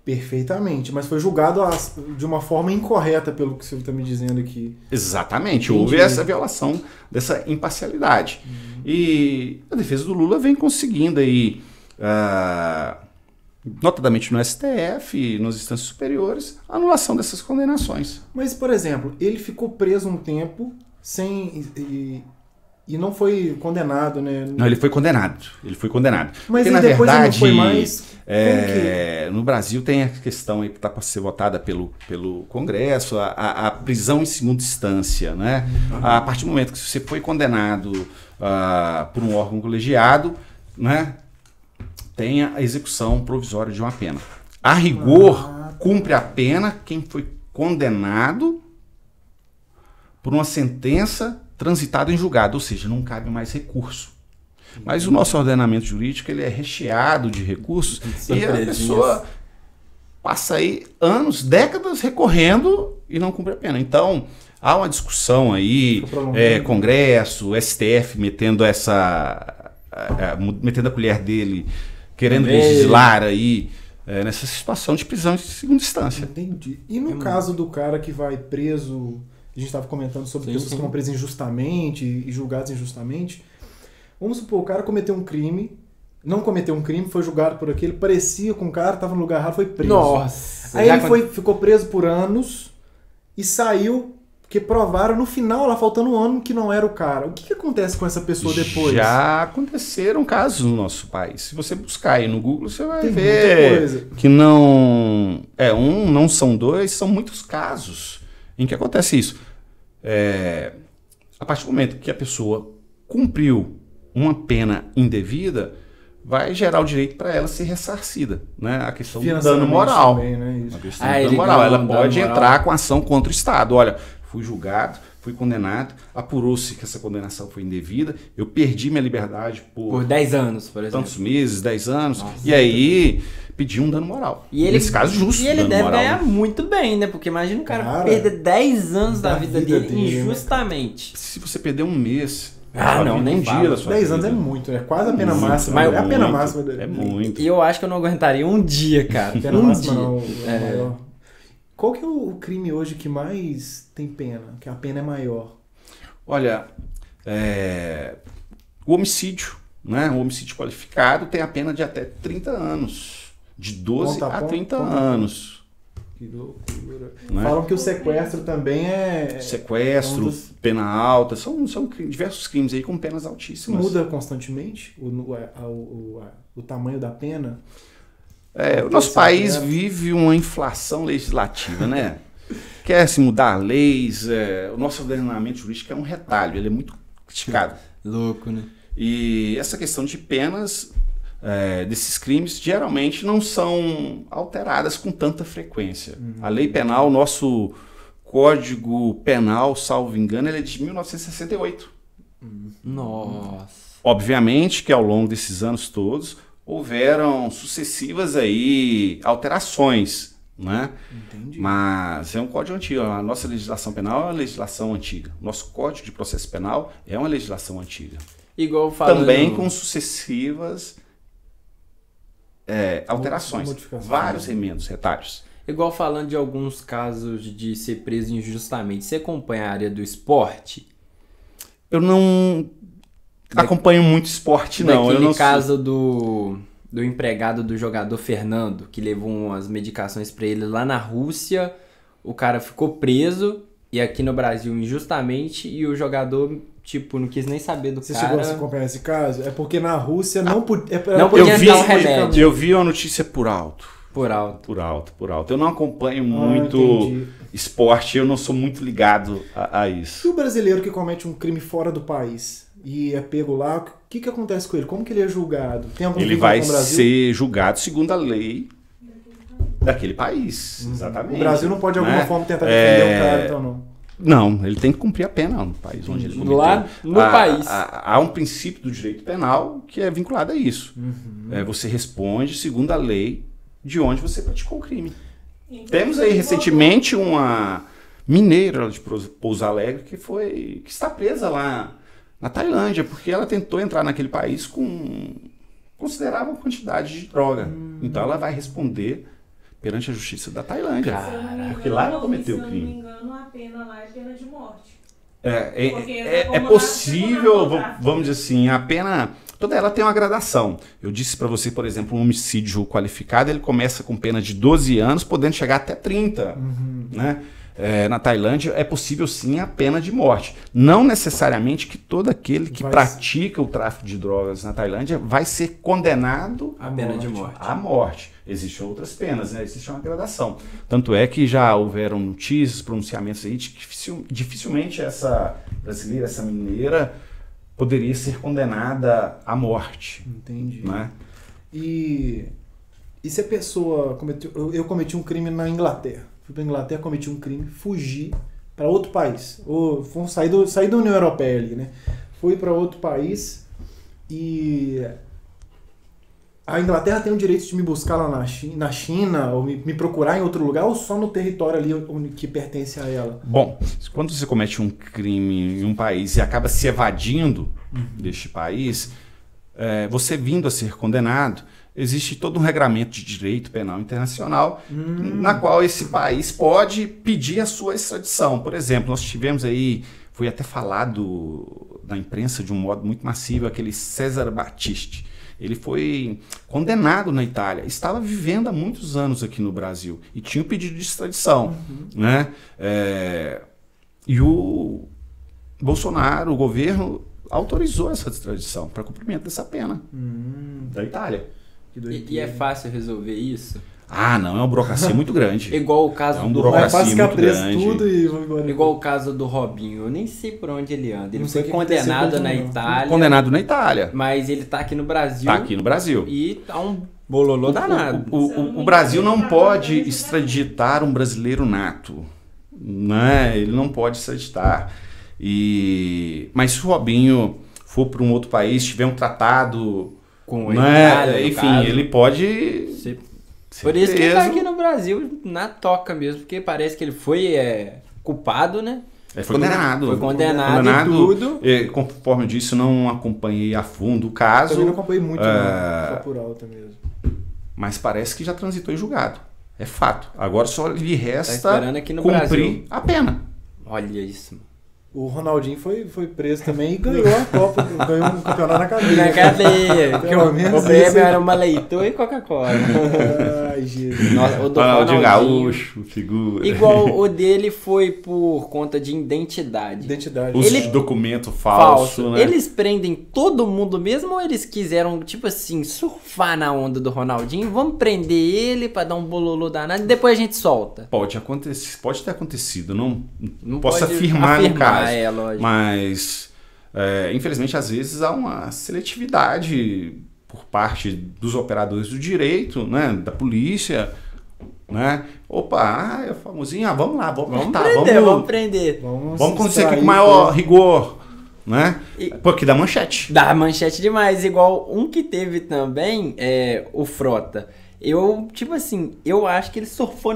Perfeitamente, mas foi julgado de uma forma incorreta, pelo que você está me dizendo aqui. Exatamente, houve essa violação dessa imparcialidade. E a defesa do Lula vem conseguindo aí, notadamente no STF e nas instâncias superiores, a anulação dessas condenações. Mas, por exemplo, ele ficou preso um tempo e não foi condenado, né? Não, ele foi condenado. Mas porque, na verdade, ele não foi mais... no Brasil tem a questão aí que está para ser votada pelo Congresso, a prisão em segunda instância, né? A partir do momento que você foi condenado por um órgão colegiado, né, tem a execução provisória de uma pena. A rigor, cumpre a pena quem foi condenado por uma sentença transitada em julgado, ou seja, não cabe mais recurso. Mas o nosso ordenamento jurídico ele é recheado de recursos e a pessoa passa aí anos, décadas recorrendo e não cumpre a pena. Então, há uma discussão aí, Congresso, STF metendo metendo a colher dele, querendo legislar aí nessa situação de prisão em segunda instância. Entendi. E no caso do cara que vai preso, a gente estava comentando sobre pessoas que vão presas injustamente e julgadas injustamente. Vamos supor, o cara cometeu um crime, não cometeu um crime, foi julgado por aquele, parecia com o cara, estava no lugar errado, foi preso. Nossa! Aí ele ficou preso por anos e saiu, porque provaram no final, lá faltando um ano, que não era o cara. O que acontece com essa pessoa depois? Já aconteceram casos no nosso país. Se você buscar aí no Google, você vai Tem ver que não não são dois, são muitos casos em que acontece isso. A partir do momento que a pessoa cumpriu uma pena indevida, vai gerar o direito para ela ser ressarcida, né? A questão do dano moral. Também, né? Isso. A questão do dano moral. Ela pode entrar com ação contra o Estado. Olha, fui julgado, fui condenado, apurou-se que essa condenação foi indevida, eu perdi minha liberdade por 10 anos, por exemplo. Tantos meses, 10 anos, e aí pedi um dano moral. E ele, nesse caso, justo. E ele deve moral, ganhar né? muito bem, né? Porque imagina o cara perder 10 anos da vida dele injustamente. Né? Se você perder um mês... não, nem dia da sua 10 anos vida. é muito, é quase a pena máxima. Mas é a pena máxima. É muito. E eu acho que eu não aguentaria um dia, cara. Pena máxima não, maior. Qual que é o crime hoje que mais tem pena? Que a pena é maior? Olha, o homicídio, né? O homicídio qualificado tem a pena de até 30 anos. De 12 a 30 anos. Que loucura. Né? Falam que o sequestro também é... Sequestro, pena alta, são diversos crimes aí com penas altíssimas. Muda constantemente o tamanho da pena? O nosso país vive uma inflação legislativa, né? Quer se mudar leis, o nosso ordenamento jurídico é um retalho, ele é muito criticado. Louco, né? E essa questão de penas desses crimes geralmente não são alteradas com tanta frequência. A lei penal, o nosso Código Penal, salvo engano, ele é de 1968. Nossa. Obviamente que ao longo desses anos todos houveram sucessivas aí alterações, né? Entendi. Mas é um código antigo. A nossa legislação penal é uma legislação antiga. Nosso Código de Processo Penal é uma legislação antiga. Igual falando... Também com sucessivas alterações. Modificações. Vários remendos, retalhos. Igual falando de alguns casos de ser preso injustamente. Você acompanha a área do esporte? Eu não acompanho muito esporte, não. Eu Naquele não caso do empregado do jogador Fernando, que levou umas medicações pra ele lá na Rússia, o cara ficou preso, e aqui no Brasil injustamente, e o jogador, tipo, não quis nem saber do Você cara. chegou a acompanhar esse caso? É porque na Rússia não podia... não podia eu vi, dar um remédio. eu vi a notícia por alto. Por alto. Por alto. Eu não acompanho muito entendi. esporte, eu não sou muito ligado a E isso. o brasileiro que comete um crime fora do país e é pego lá, o que acontece com ele? Como que ele é julgado? Tem algum Ele vínculo vai com o Brasil? ser julgado segundo a lei daquele país. Exatamente. O Brasil não pode de alguma né? forma tentar defender o cara, então não. Não, ele tem que cumprir a pena no país onde ele cometeu. Lá no país. Há um princípio do direito penal que é vinculado a isso. Você responde segundo a lei de onde você praticou o crime. Temos aí recentemente uma mineira de Pouso Alegre que está presa lá na Tailândia, porque ela tentou entrar naquele país com considerável quantidade de droga. Então ela vai responder perante a justiça da Tailândia. Se eu não me engano, Porque lá ela cometeu o se eu não me crime. engano, a pena lá é pena de morte. É possível, vamos dizer assim, a pena... Toda ela tem uma gradação. Eu disse para você, por exemplo, um homicídio qualificado, ele começa com pena de 12 anos, podendo chegar até 30. Né? Na Tailândia é possível sim a pena de morte. Não necessariamente que todo aquele que pratica o tráfico de drogas na Tailândia vai ser condenado A pena de morte. à morte. Existem outras penas, né? Existe uma gradação. Tanto é que já houveram notícias, pronunciamentos aí de que dificilmente essa brasileira, essa mineira, poderia ser condenada à morte. Entendi. Né? E se a pessoa cometeu... Eu cometi um crime na Inglaterra. Fui pra Inglaterra, cometi um crime, fugi para outro país. Saí da União Europeia ali, né? Fui para outro país e... A Inglaterra tem o direito de me buscar lá na China ou me procurar em outro lugar ou só no território ali que pertence a ela? Bom, quando você comete um crime em um país e acaba se evadindo deste país, você vindo a ser condenado, existe todo um regramento de direito penal internacional na qual esse país pode pedir a sua extradição. Por exemplo, nós tivemos aí, foi até falado na imprensa de um modo muito massivo, aquele César Battisti. Ele foi condenado na Itália, estava vivendo há muitos anos aqui no Brasil e tinha um pedido de extradição. Né? E o Bolsonaro, o governo, autorizou essa extradição para cumprimento dessa pena da Itália. E é fácil resolver isso? Ah, não, é uma burocracia muito grande. Igual o caso É uma do burocracia Vai ficar muito preso grande. tudo e vou embora. Igual o caso do Robinho, eu nem sei por onde ele anda. Ele Não sei foi o que aconteceu condenado com na ele, não. Itália, Condenado na Itália. mas ele tá aqui no Brasil. Está aqui no Brasil. E tá um bololô danado. O Brasil não pode extraditar um brasileiro nato. Né? Ele não pode extraditar. Mas se o Robinho for para um outro país, tiver um tratado... Com a né? Itália, no Enfim, caso. ele pode... Ser- ser Por isso que ele tá preso. aqui no Brasil, na toca mesmo, porque parece que ele foi culpado, né? Foi condenado. Foi condenado e tudo. Conforme eu disse, eu não acompanhei a fundo o caso. Também não acompanhei muito, não. Só por alta mesmo. Mas parece que já transitou em julgado. É fato. Agora só lhe resta esperando aqui no cumprir Brasil. a pena. Olha isso. O Ronaldinho foi preso também e ganhou a Copa, ganhou um campeonato na cadeia. Na cadeia. que Pelo o menos prêmio isso. era uma leitura e Coca-Cola. Ai, Jesus. Nossa, o do Ronaldinho Ronaldinho. Gaúcho, figura. Igual o dele foi por conta de identidade. Identidade. Uso Ele- de documento falso, né? Eles prendem todo mundo mesmo ou eles quiseram, tipo assim, surfar na onda do Ronaldinho? Vamos prender ele pra dar um bololô danado e depois a gente solta. Pode acontecer, pode ter acontecido, não Pode posso afirmar no caso. lógico. Mas, infelizmente, às vezes há uma seletividade por parte dos operadores do direito, né, da polícia, né? Opa, é famosinho, vamos lá, vamos Vamos apertar, prender, vamos prender. vamos acontecer aqui extrair com maior rigor, né? Porque dá manchete. Dá manchete demais, igual um que teve também, o Frota. Eu, tipo assim, eu acho que ele surfou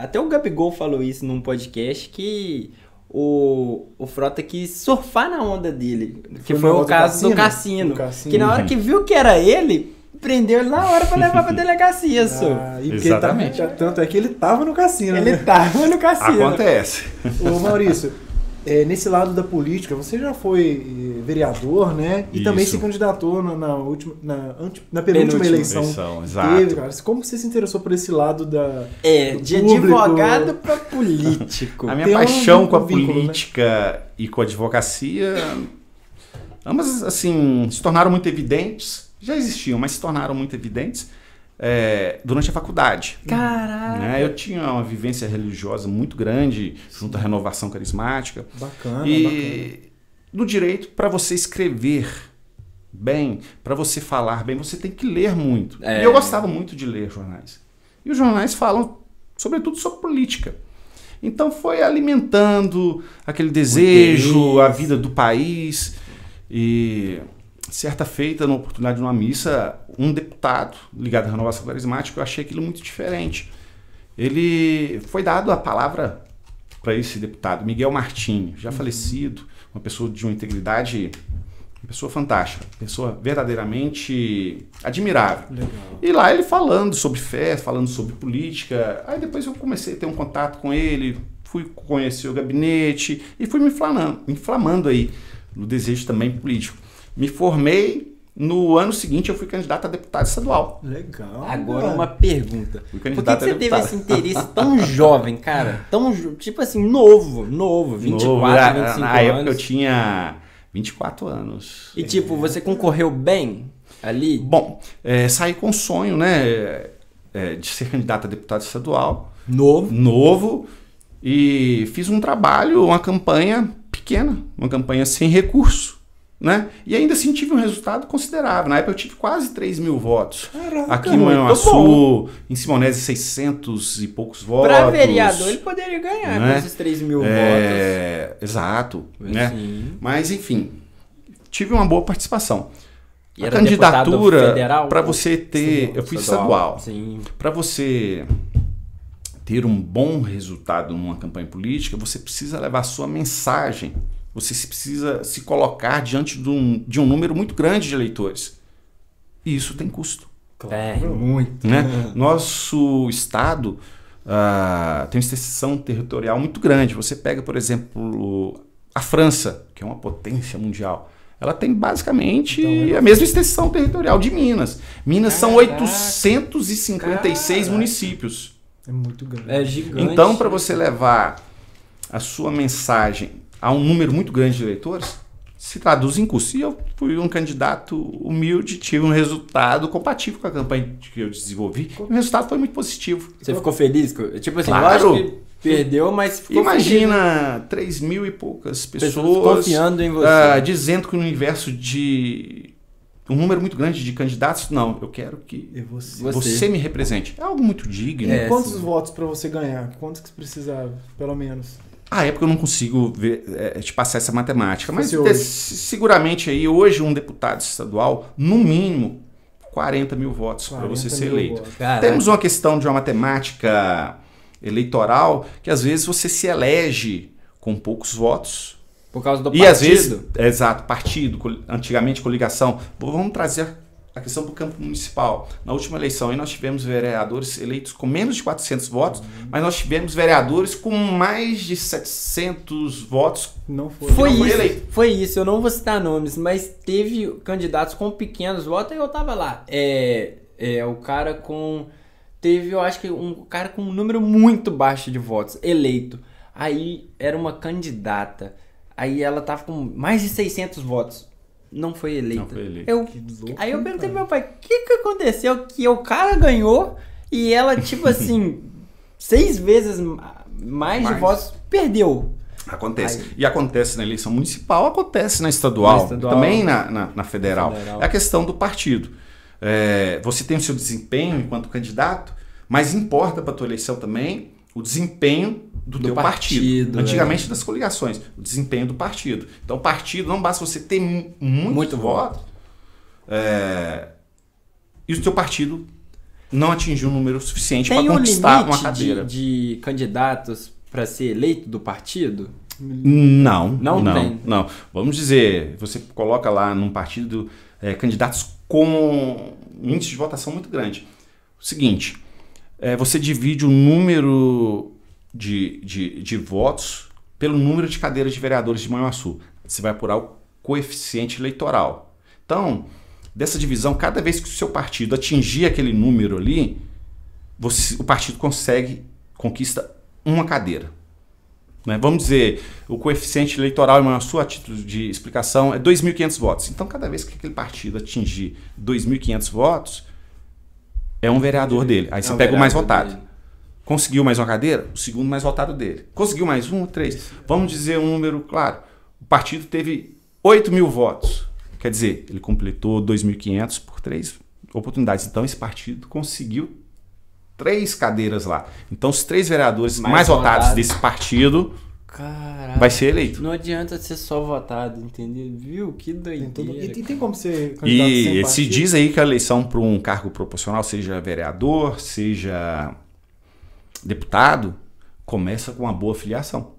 até o Gabigol falou isso num podcast, que o Frota quis surfar na onda dele. Que foi o caso do Cassino. Que na hora que viu que era ele, prendeu ele na hora pra levar pra delegacia, Exatamente. Tanto é que ele tava no cassino, Ele tava no cassino. Acontece. Ô Maurício, nesse lado da política, você já foi vereador, né? E também se candidatou na penúltima eleição. Exato. Teve, cara. Como você se interessou por esse lado do de público? advogado pra político. A minha Tem paixão com a vínculo, política e com a advocacia, ambas, assim, se tornaram muito evidentes. Já existiam, mas se tornaram muito evidentes durante a faculdade. Caraca! Né? Eu tinha uma vivência religiosa muito grande junto à renovação carismática. Bacana. No direito, para você escrever bem, para você falar bem, você tem que ler muito. E eu gostava muito de ler jornais. E os jornais falam, sobretudo, sobre política. Então foi alimentando aquele desejo, a vida do país. E certa feita, na oportunidade de uma missa, um deputado ligado à renovação carismática, eu achei aquilo muito diferente. Ele foi dado a palavra para esse deputado, Miguel Martins, já falecido, uma pessoa de uma integridade, uma pessoa fantástica, uma pessoa verdadeiramente admirável. Legal. E lá ele falando sobre fé, falando sobre política, aí depois eu comecei a ter um contato com ele, fui conhecer o gabinete e fui me inflamando aí no desejo também político. Me formei, no ano seguinte eu fui candidato a deputado estadual. Legal. Agora uma pergunta. Fui Por que candidato a você teve deputado. esse interesse tão jovem, cara? Tipo assim, novo, 24, 25 Na época anos. eu tinha 24 anos. E tipo, você concorreu bem ali? Bom, saí com o sonho, né, de ser candidato a deputado estadual. Novo. E fiz um trabalho, uma campanha pequena, uma campanha sem recurso. Né? E ainda assim tive um resultado considerável. Na época eu tive quase 3 mil votos. Caraca, aqui em Manhuaçu, em Simonese, 600 e poucos votos. Pra vereador ele poderia ganhar, né? Com esses 3 mil votos. Exato. Sim. Né? Mas enfim, tive uma boa participação. E a era deputado candidatura, federal, para você ter... Eu fui estadual. Sim. Para você ter um bom resultado numa campanha política, você precisa levar a sua mensagem. Você precisa se colocar diante de um número muito grande de eleitores. E isso tem custo. Claro, muito. Né? Nosso estado tem uma extensão territorial muito grande. Você pega, por exemplo, a França, que é uma potência mundial. Ela tem basicamente a mesma extensão territorial de Minas. Minas são 856 municípios. É muito grande. É gigante. Então, para você levar a sua mensagem a um número muito grande de eleitores, se traduz em custo. E eu fui um candidato humilde, tive um resultado compatível com a campanha que eu desenvolvi. E o resultado foi muito positivo. Você ficou feliz? Tipo assim, Claro. lógico que perdeu, mas ficou Imagina 3 mil e poucas pessoas confiando em você. Dizendo que no universo de um número muito grande de candidatos, não, eu quero que E você? você me represente. É algo muito digno. Quantos sim. votos pra você ganhar? Quantos que você precisava, pelo menos? À época eu não consigo te passar essa matemática, mas Fosse hoje. seguramente aí hoje um deputado estadual, no mínimo, 40 mil votos para você 40 ser mil eleito. votos. Caraca. Temos uma questão de uma matemática eleitoral que às vezes você se elege com poucos votos. Por causa do E partido. às vezes, exato, partido, antigamente coligação. Vamos trazer a questão do campo municipal. Na última eleição aí nós tivemos vereadores eleitos com menos de 400 votos, mas nós tivemos vereadores com mais de 700 votos. Não foi. Foi não foi isso, eleito. foi isso, eu não vou citar nomes, mas teve candidatos com pequenos votos e eu tava lá. O cara com... Teve, eu acho que um cara com um número muito baixo de votos, eleito. Aí era uma candidata, aí ela tava com mais de 600 votos. Não foi eleita. Não foi eleita. Aí eu perguntei pro meu pai, o que aconteceu? Que o cara ganhou e ela, tipo assim, 6 vezes mais de votos, perdeu. Acontece. Aí. E acontece na eleição municipal, acontece na estadual, também na federal. É a questão do partido. Você tem o seu desempenho enquanto candidato, mas importa para a tua eleição também o desempenho do teu partido. Antigamente das coligações, o desempenho do partido. Então, o partido, não basta você ter muito voto e o teu partido não atingiu um número suficiente para conquistar uma cadeira. Tem de candidatos para ser eleito do partido? Não. Tem. Não. Vamos dizer, você coloca lá num partido candidatos com índice de votação muito grande. O seguinte, você divide o número de votos pelo número de cadeiras de vereadores de Manhuaçu. Você vai apurar o coeficiente eleitoral. Então, dessa divisão, cada vez que o seu partido atingir aquele número ali, o partido conquista uma cadeira. Né? Vamos dizer, o coeficiente eleitoral em Manhuaçu, a título de explicação, é 2.500 votos. Então, cada vez que aquele partido atingir 2.500 votos, é um vereador dele. Aí você pega o mais votado. Dele. Conseguiu mais uma cadeira? O segundo mais votado dele. Conseguiu mais um, 3. Vamos dizer um número claro. O partido teve 8.000 votos. Quer dizer, ele completou 2.500 por 3 oportunidades. Então, esse partido conseguiu 3 cadeiras lá. Então, os 3 vereadores mais votados desse partido vai ser eleito. Não adianta ser só votado, entendeu? Viu? Que doideira. E tem como ser candidato sem partido? Se diz aí que a eleição para um cargo proporcional, seja vereador, seja deputado, começa com uma boa filiação.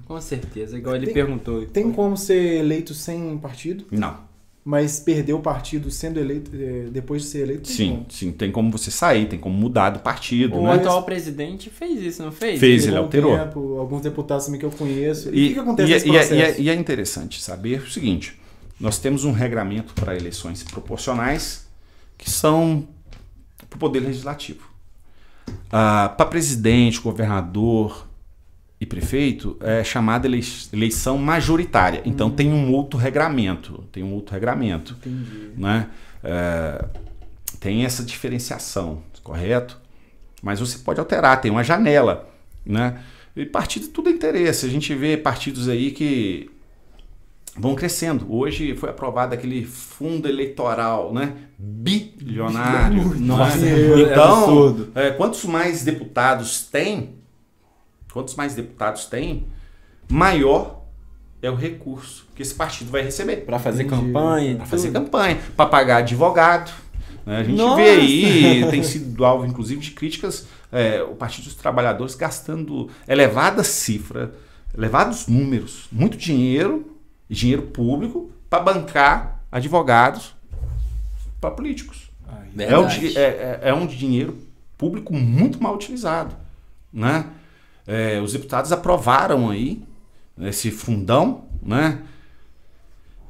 Com certeza. Igual ele perguntou. Tem como ser eleito sem partido? Não. Mas perder o partido sendo eleito, depois de ser eleito? Sim. Tem como você sair, tem como mudar do partido. O atual presidente fez isso, não fez? Fez, ele alterou. Alguns deputados também que eu conheço. E o que acontece nesse processo? E é interessante saber o seguinte, nós temos um regramento para eleições proporcionais que são para o Poder Legislativo. Para presidente, governador e prefeito é chamada eleição majoritária. Então tem um outro regramento. Entendi. Né? Tem essa diferenciação, correto? Mas você pode alterar, tem uma janela. Né? E partido tudo é interesse. A gente vê partidos aí que vão crescendo. Hoje foi aprovado aquele fundo eleitoral, né? Bilionário. Nossa, né? Então, absurdo. Quantos mais deputados tem, maior é o recurso que esse partido vai receber. Para fazer campanha. Para pagar advogado. Né? A gente vê aí, tem sido alvo, inclusive, de críticas, o Partido dos Trabalhadores gastando elevados números, muito dinheiro público para bancar advogados para políticos. É um dinheiro público muito mal utilizado. Né? Os deputados aprovaram aí esse fundão, né?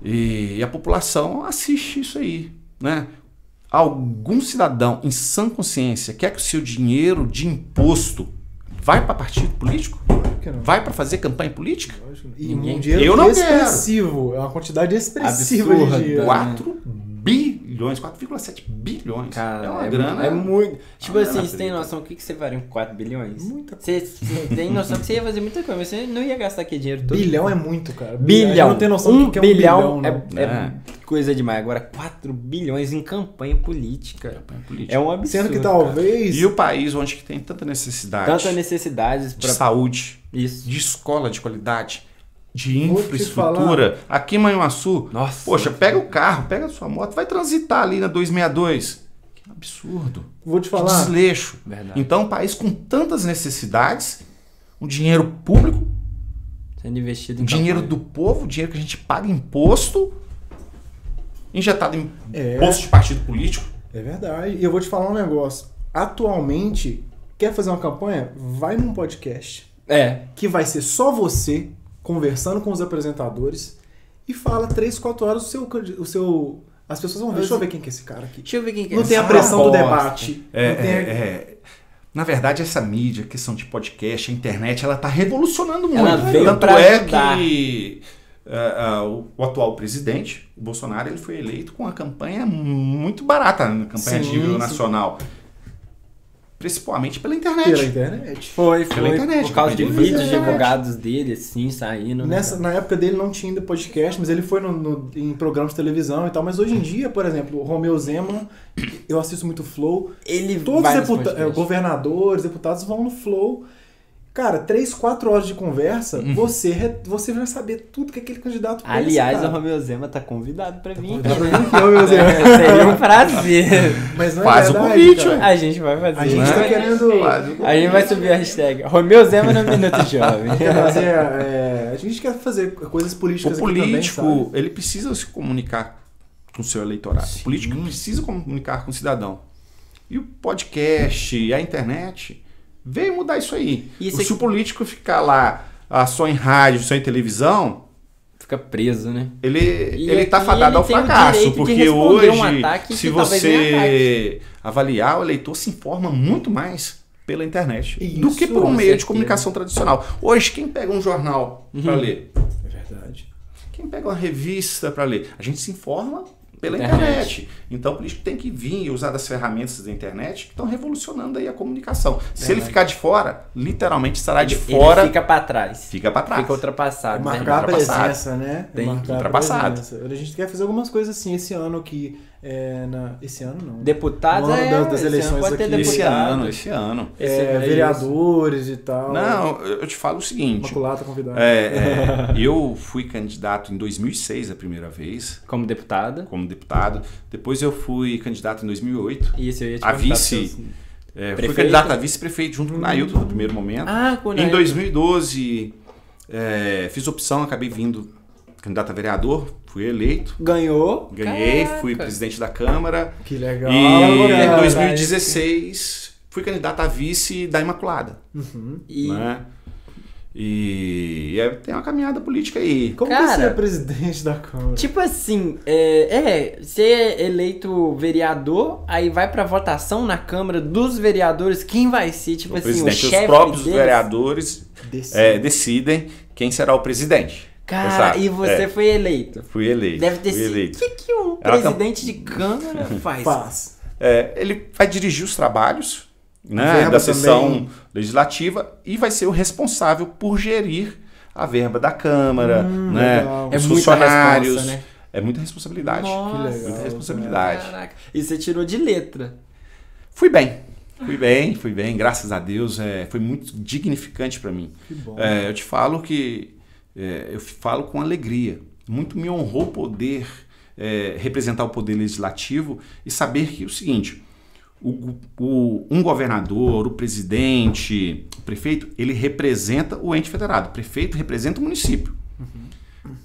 E a população assiste isso aí. Né? Algum cidadão em sã consciência quer que o seu dinheiro de imposto vai para partido político? Vai para fazer campanha política? E um dinheiro expressivo. É uma quantidade expressiva de dinheiro. 4 bilhões, 4,7 bilhões. Cara, é uma grana. É muito. Tipo assim, você tem noção do que você faria com 4 bilhões? Muita coisa. Você tem noção que você ia fazer muita coisa, mas você não ia gastar aquele dinheiro todo. Bilhão é muito, cara. Bilhão. Não tem noção do que é um bilhão. É coisa demais. Agora, 4 bilhões em campanha política. É um absurdo. Sendo que talvez. E o país onde que tem tanta necessidade. Tanta necessidade de saúde, isso, de escola de qualidade, de infraestrutura. Aqui em Manhuaçu, poxa, pega o carro, pega a sua moto, vai transitar ali na 262. Que absurdo. Vou te falar. Que desleixo. Verdade. Então, um país com tantas necessidades, um dinheiro público, sendo investido em dinheiro do povo, dinheiro que a gente paga imposto, injetado em posto de partido político. É verdade. E eu vou te falar um negócio. Atualmente, quer fazer uma campanha? Vai num podcast. Que vai ser só você conversando com os apresentadores e fala 3, 4 horas o seu... As pessoas vão ver. Deixa eu ver quem que é esse cara aqui. Deixa eu ver quem que é. Não tem a pressão do debate. Na verdade, essa mídia, a questão de podcast, a internet, ela está revolucionando muito. Ela veio Tanto pra é ajudar. que o atual presidente, o Bolsonaro, ele foi eleito com uma campanha muito barata, uma campanha de nível nacional. Principalmente pela internet. Pela internet. Foi. Pela internet. Por causa de vídeos divulgados dele, assim, saindo. Na época dele não tinha ainda podcast, mas ele foi em programas de televisão e tal. Mas hoje em dia, por exemplo, o Romeu Zema, eu assisto muito Flow. Ele Todos vai os nos podcasts. governadores, deputados vão no Flow. Cara, 3, 4 horas de conversa, você vai saber tudo que aquele candidato pensa, Aliás, cara. o Romeu Zema tá convidado pra vir. Dá pra mim que eu, meu Deus. Seria um prazer. Mas não é Faz o verdade, convite, cara. ué. A gente vai fazer. A gente né? tá querendo... A gente vai subir a hashtag Romeu Zema no Minuto Jovem. a gente quer fazer coisas políticas O aqui também, político, sabe? ele precisa se comunicar com o seu eleitorado. Sim. O político precisa comunicar com o cidadão. E o podcast, a internet, veio mudar isso aí. Isso Se o político ficar lá só em rádio, só em televisão, Fica preso, né? ele tá aqui fadado ele ao tem o fracasso. direito de Porque responder um hoje, ataque se que talvez nem você avaliar, o eleitor se informa muito mais pela internet do que por um com meio de certeza. comunicação tradicional. Hoje, quem pega um jornal para ler? É verdade. Quem pega uma revista para ler? A gente se informa pela Internet. internet. Então, o político tem que vir e usar das ferramentas da internet que estão revolucionando aí a comunicação. Se ele ficar de fora, literalmente estará de fora, Ele fica pra trás. fica para trás. Fica ultrapassado. né? Marcar a ultrapassado. presença, né? Tem Marcar a ultrapassado. presença. A gente quer fazer algumas coisas assim esse ano que... esse ano não. Deputados No ano das esse eleições ano pode ter aqui. deputado. Esse ano. Vereadores e tal. Não, eu te falo o seguinte. Maculata convidada. Eu fui candidato em 2006 a primeira vez, Como deputada. como deputado. Depois eu fui candidato em 2008. Isso, eu ia te A perguntar vice... seus- fui Prefeito? candidato a vice-prefeito junto com o Nailton no primeiro momento. com o Em Nailton. 2012, fiz opção, acabei vindo candidato a vereador, fui eleito, Ganhou. ganhei, Caraca. fui presidente da Câmara. Que legal. E em cara. 2016, fui candidato a vice da Imaculada. E Né? E tem uma caminhada política aí. Como Cara, você é presidente da Câmara? tipo assim, você é eleito vereador, aí vai pra votação na Câmara dos vereadores, quem vai ser, tipo O assim, presidente, o chefe os próprios deles? vereadores Decide. decidem quem será o presidente. Cara, Exato. e você foi eleito. Fui eleito. Deve ter fui sido. O eleito. que um Ela presidente de Câmara faz? Faz. Ele vai dirigir os trabalhos, né, Verba da sessão também. legislativa e vai ser o responsável por gerir a verba da Câmara, né, legal. os É muita funcionários. responsa, né? É muita responsabilidade. Nossa, Que legal. Muita responsabilidade. Caraca. E você tirou de letra. Fui bem, graças a Deus. Foi muito dignificante para mim. Que bom. Eu te falo que eu falo com alegria. Muito me honrou poder representar o poder legislativo e saber que é o seguinte, um governador, o presidente, o prefeito, ele representa o ente federado. O prefeito representa o município.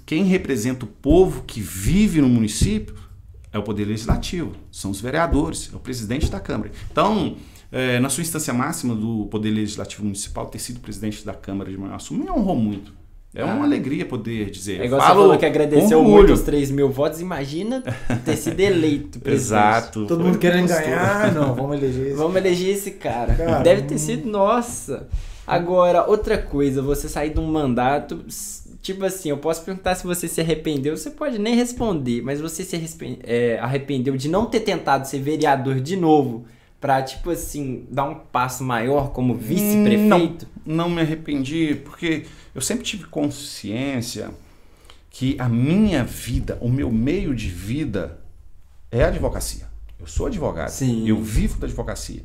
Quem representa o povo que vive no município é o poder legislativo, são os vereadores, é o presidente da Câmara. Então, na sua instância máxima do Poder Legislativo Municipal, ter sido presidente da Câmara de Manhuaçu me honrou muito. É uma alegria poder dizer. É igual Eu você falo falou que agradeceu com muito orgulho. os 3 mil votos. Imagina ter sido eleito presidente. Exato. Todo Foi mundo querendo gostoso. ganhar. Não, vamos eleger esse. Vamos eleger esse cara. Cara, Deve ter sido, nossa. Agora, outra coisa, você sair de um mandato, tipo assim, eu posso perguntar se você se arrependeu, você pode nem responder, mas você se arrependeu de não ter tentado ser vereador de novo, pra, tipo assim, dar um passo maior como vice-prefeito? Não me arrependi, porque eu sempre tive consciência que a minha vida, o meu meio de vida é a advocacia. Eu sou advogado. Sim. Eu vivo da advocacia.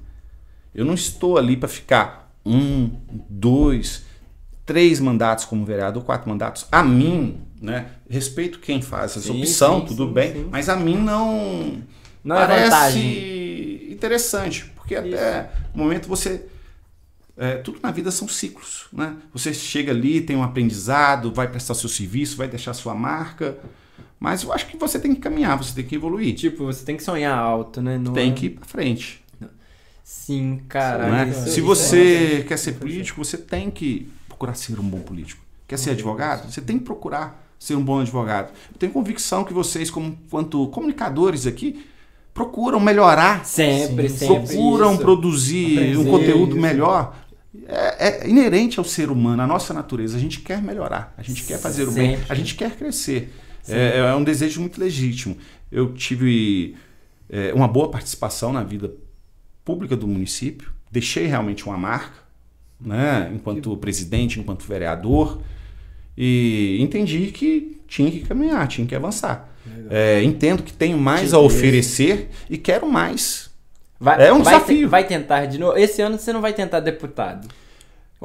Eu não estou ali para ficar 1, 2, 3 mandatos como vereador, 4 mandatos. A mim, né? Respeito quem faz essa Sim, opção, sim, tudo sim, bem, sim. mas a mim não Não é parece vantagem. interessante, porque até o momento você... tudo na vida são ciclos, né? Você chega ali, tem um aprendizado, vai prestar seu serviço, vai deixar sua marca, mas eu acho que você tem que caminhar, você tem que evoluir, Tipo, você tem que sonhar alto, né? Não tem é- que ir pra frente. Sim, cara. Né? isso- Se isso você quer ser político, você tem que procurar ser um bom político. Quer ser advogado? Você tem que procurar ser um bom advogado. Eu tenho convicção que vocês, quanto comunicadores aqui, procuram melhorar, Sempre, Sim, sempre. procuram isso. produzir um Aprender conteúdo isso. melhor. É inerente ao ser humano, à nossa natureza. A gente quer melhorar, a gente quer fazer o bem, Sempre. a gente quer crescer. É um desejo muito legítimo. Eu tive uma boa participação na vida pública do município, deixei realmente uma marca, né, enquanto presidente, enquanto vereador, e entendi que tinha que caminhar, tinha que avançar. Entendo que tenho mais a oferecer e quero mais É um desafio. Vai tentar de novo? Esse ano você não vai tentar deputado?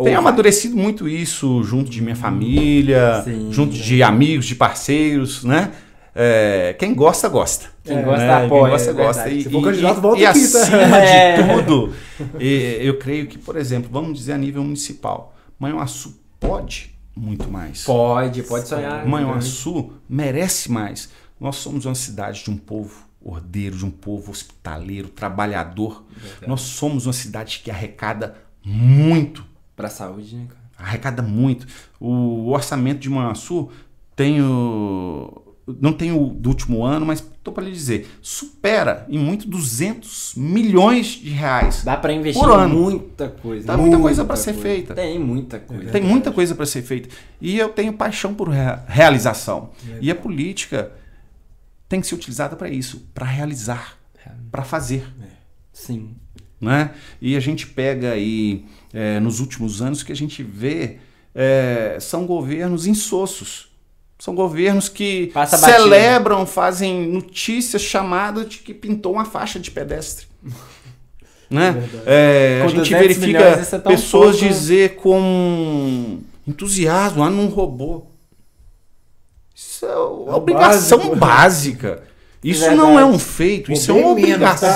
Tenho amadurecido muito isso junto de minha família, junto de amigos, de parceiros, né? Quem gosta, gosta. Quem gosta, apoia. Quem gosta, gosta. Se for candidato, volta e aqui, tá? acima de tudo, eu creio que, por exemplo, vamos dizer a nível municipal, Manhuaçu pode muito mais. Pode sonhar. Manhuaçu merece mais. Nós somos uma cidade de um povo ordeiro, de um povo hospitaleiro, trabalhador. Verdade. Nós somos uma cidade que arrecada muito. Pra saúde, né, cara? Arrecada muito. O orçamento de Manhuaçu não tem o do último ano, mas estou para lhe dizer, supera em muito 200 milhões de reais. Dá para investir por ano. Muita coisa. Dá muita coisa para ser feita. Tem muita coisa. Tem muita coisa para ser feita. E eu tenho paixão por realização. E a política tem que ser utilizada para isso, para realizar, para fazer. Sim. Né? E a gente pega aí, nos últimos anos, que a gente vê são governos insossos. São governos que celebram, fazem notícias chamadas de que pintou uma faixa de pedestre. Né? A gente verifica pessoas dizer com entusiasmo, não roubou. Isso é uma obrigação básica. Isso não é um feito, isso é uma obrigação.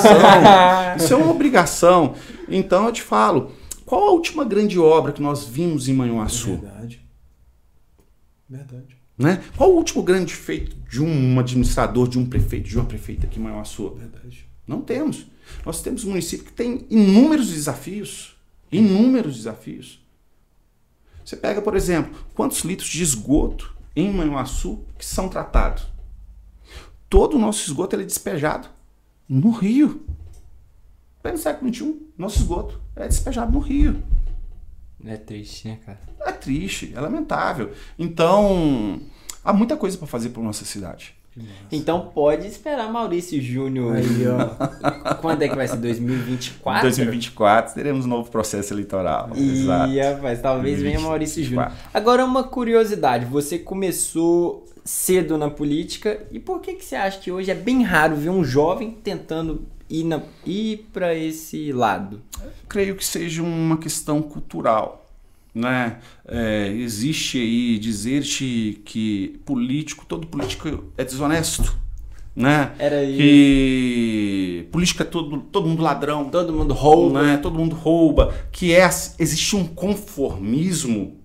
Isso é uma obrigação. Então eu te falo, qual a última grande obra que nós vimos em Manhuaçu? Verdade. Né? Qual o último grande feito de um administrador, de um prefeito, de uma prefeita aqui em Manhuaçu? Verdade. Não temos. Nós temos um município que tem inúmeros desafios. Inúmeros desafios. Você pega, por exemplo, quantos litros de esgoto em Manhuaçu que são tratados? Todo o nosso esgoto ele é despejado no rio. No século XXI, nosso esgoto é despejado no rio. É triste, né, cara? É triste, é lamentável. Então, há muita coisa para fazer para nossa cidade. Então pode esperar Maurício Júnior. Aí, ó. Quando é que vai ser? 2024? 2024 teremos um novo processo eleitoral. Exato. Rapaz, talvez venha Maurício Júnior. Agora uma curiosidade, você começou cedo na política e por que você acha que hoje é bem raro ver um jovem tentando ir para esse lado? Creio que seja uma questão cultural. Né? Existe aí dizer-te que todo político é desonesto, né? Era isso. Que política é todo mundo ladrão, todo mundo rouba, né? Todo mundo rouba, existe um conformismo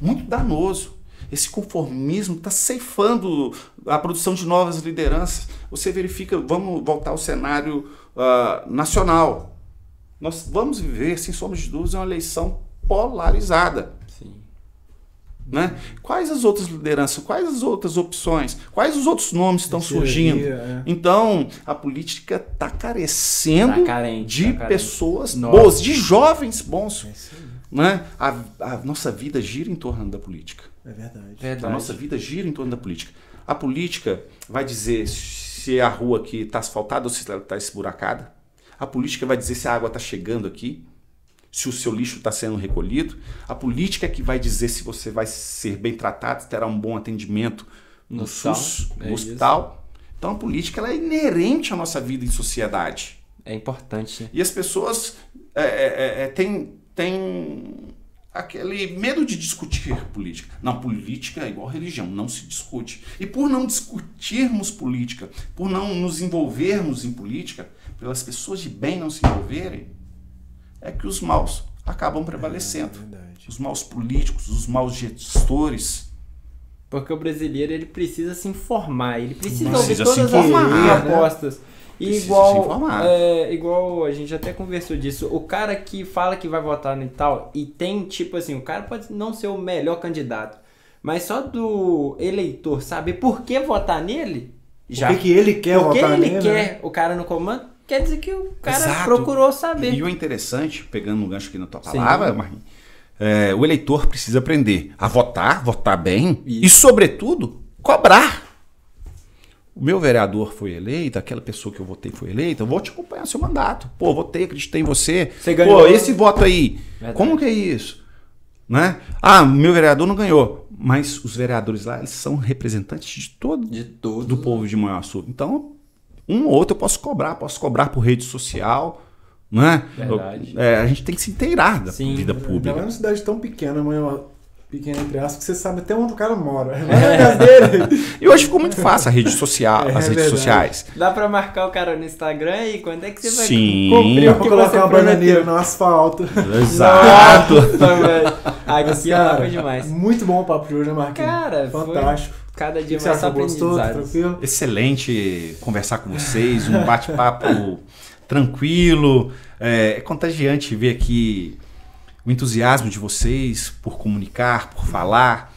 muito danoso. Esse conformismo está ceifando a produção de novas lideranças. Você verifica, vamos voltar ao cenário nacional. Nós vamos viver, sem sombra de dúvidas, uma eleição polarizada. Sim. Né? Quais as outras lideranças? Quais as outras opções? Quais os outros nomes estão surgindo? Então, a política está carecendo de pessoas boas, de jovens bons. Né? A nossa vida gira em torno da política. É verdade. A nossa vida gira em torno da política. A política vai dizer se a rua aqui está asfaltada ou se ela está esburacada. A política vai dizer se a água está chegando aqui, se o seu lixo está sendo recolhido. A política é que vai dizer se você vai ser bem tratado, se terá um bom atendimento no SUS, no hospital. Então a política ela é inerente à nossa vida em sociedade. É importante. E as pessoas têm aquele medo de discutir política. Não, política é igual religião, não se discute. E por não discutirmos política, por não nos envolvermos em política, pelas pessoas de bem não se envolverem, é que os maus acabam prevalecendo. Os maus políticos, os maus gestores. Porque o brasileiro ele precisa se informar, ele precisa ouvir todas as propostas. E igual a gente até conversou disso, o cara que fala que vai votar no tal, e tem tipo assim, o cara pode não ser o melhor candidato, mas só do eleitor saber por que votar nele, já que ele quer votar nele, quer o cara no comando, quer dizer que o cara procurou saber. E o interessante, pegando um gancho aqui na tua palavra, Marquinhos, o eleitor precisa aprender a votar bem e, sobretudo, cobrar. O meu vereador foi eleito, aquela pessoa que eu votei foi eleita, eu vou te acompanhar seu mandato. Pô, votei, acreditei em você. Você ganhou. Pô, esse voto aí, como que é isso? Né? Meu vereador não ganhou, mas os vereadores lá eles são representantes de todo do povo de Manhuaçu. Então, Um ou outro eu posso cobrar por rede social, né? Verdade. A gente tem que se inteirar da Sim. vida Ainda pública. mais numa cidade tão pequena, pequena entre aspas, que você sabe até onde o cara mora. Vai na casa dele. E hoje ficou muito fácil a rede social, É as redes verdade. sociais. Dá pra marcar o cara no Instagram e quando é que você vai Sim. cumprir o Pra que colocar você uma bananeira prometeu? no asfalto. Exato. Nossa, velho. Aqui Cara, foi demais. muito bom o papo de hoje, né, Marquinhos? Cara, fantástico. foi cada O dia que você mais só achou? Gostou? aprendizado. Tranquilo? Excelente conversar com vocês, um bate-papo tranquilo. É contagiante ver aqui o entusiasmo de vocês por comunicar, por falar,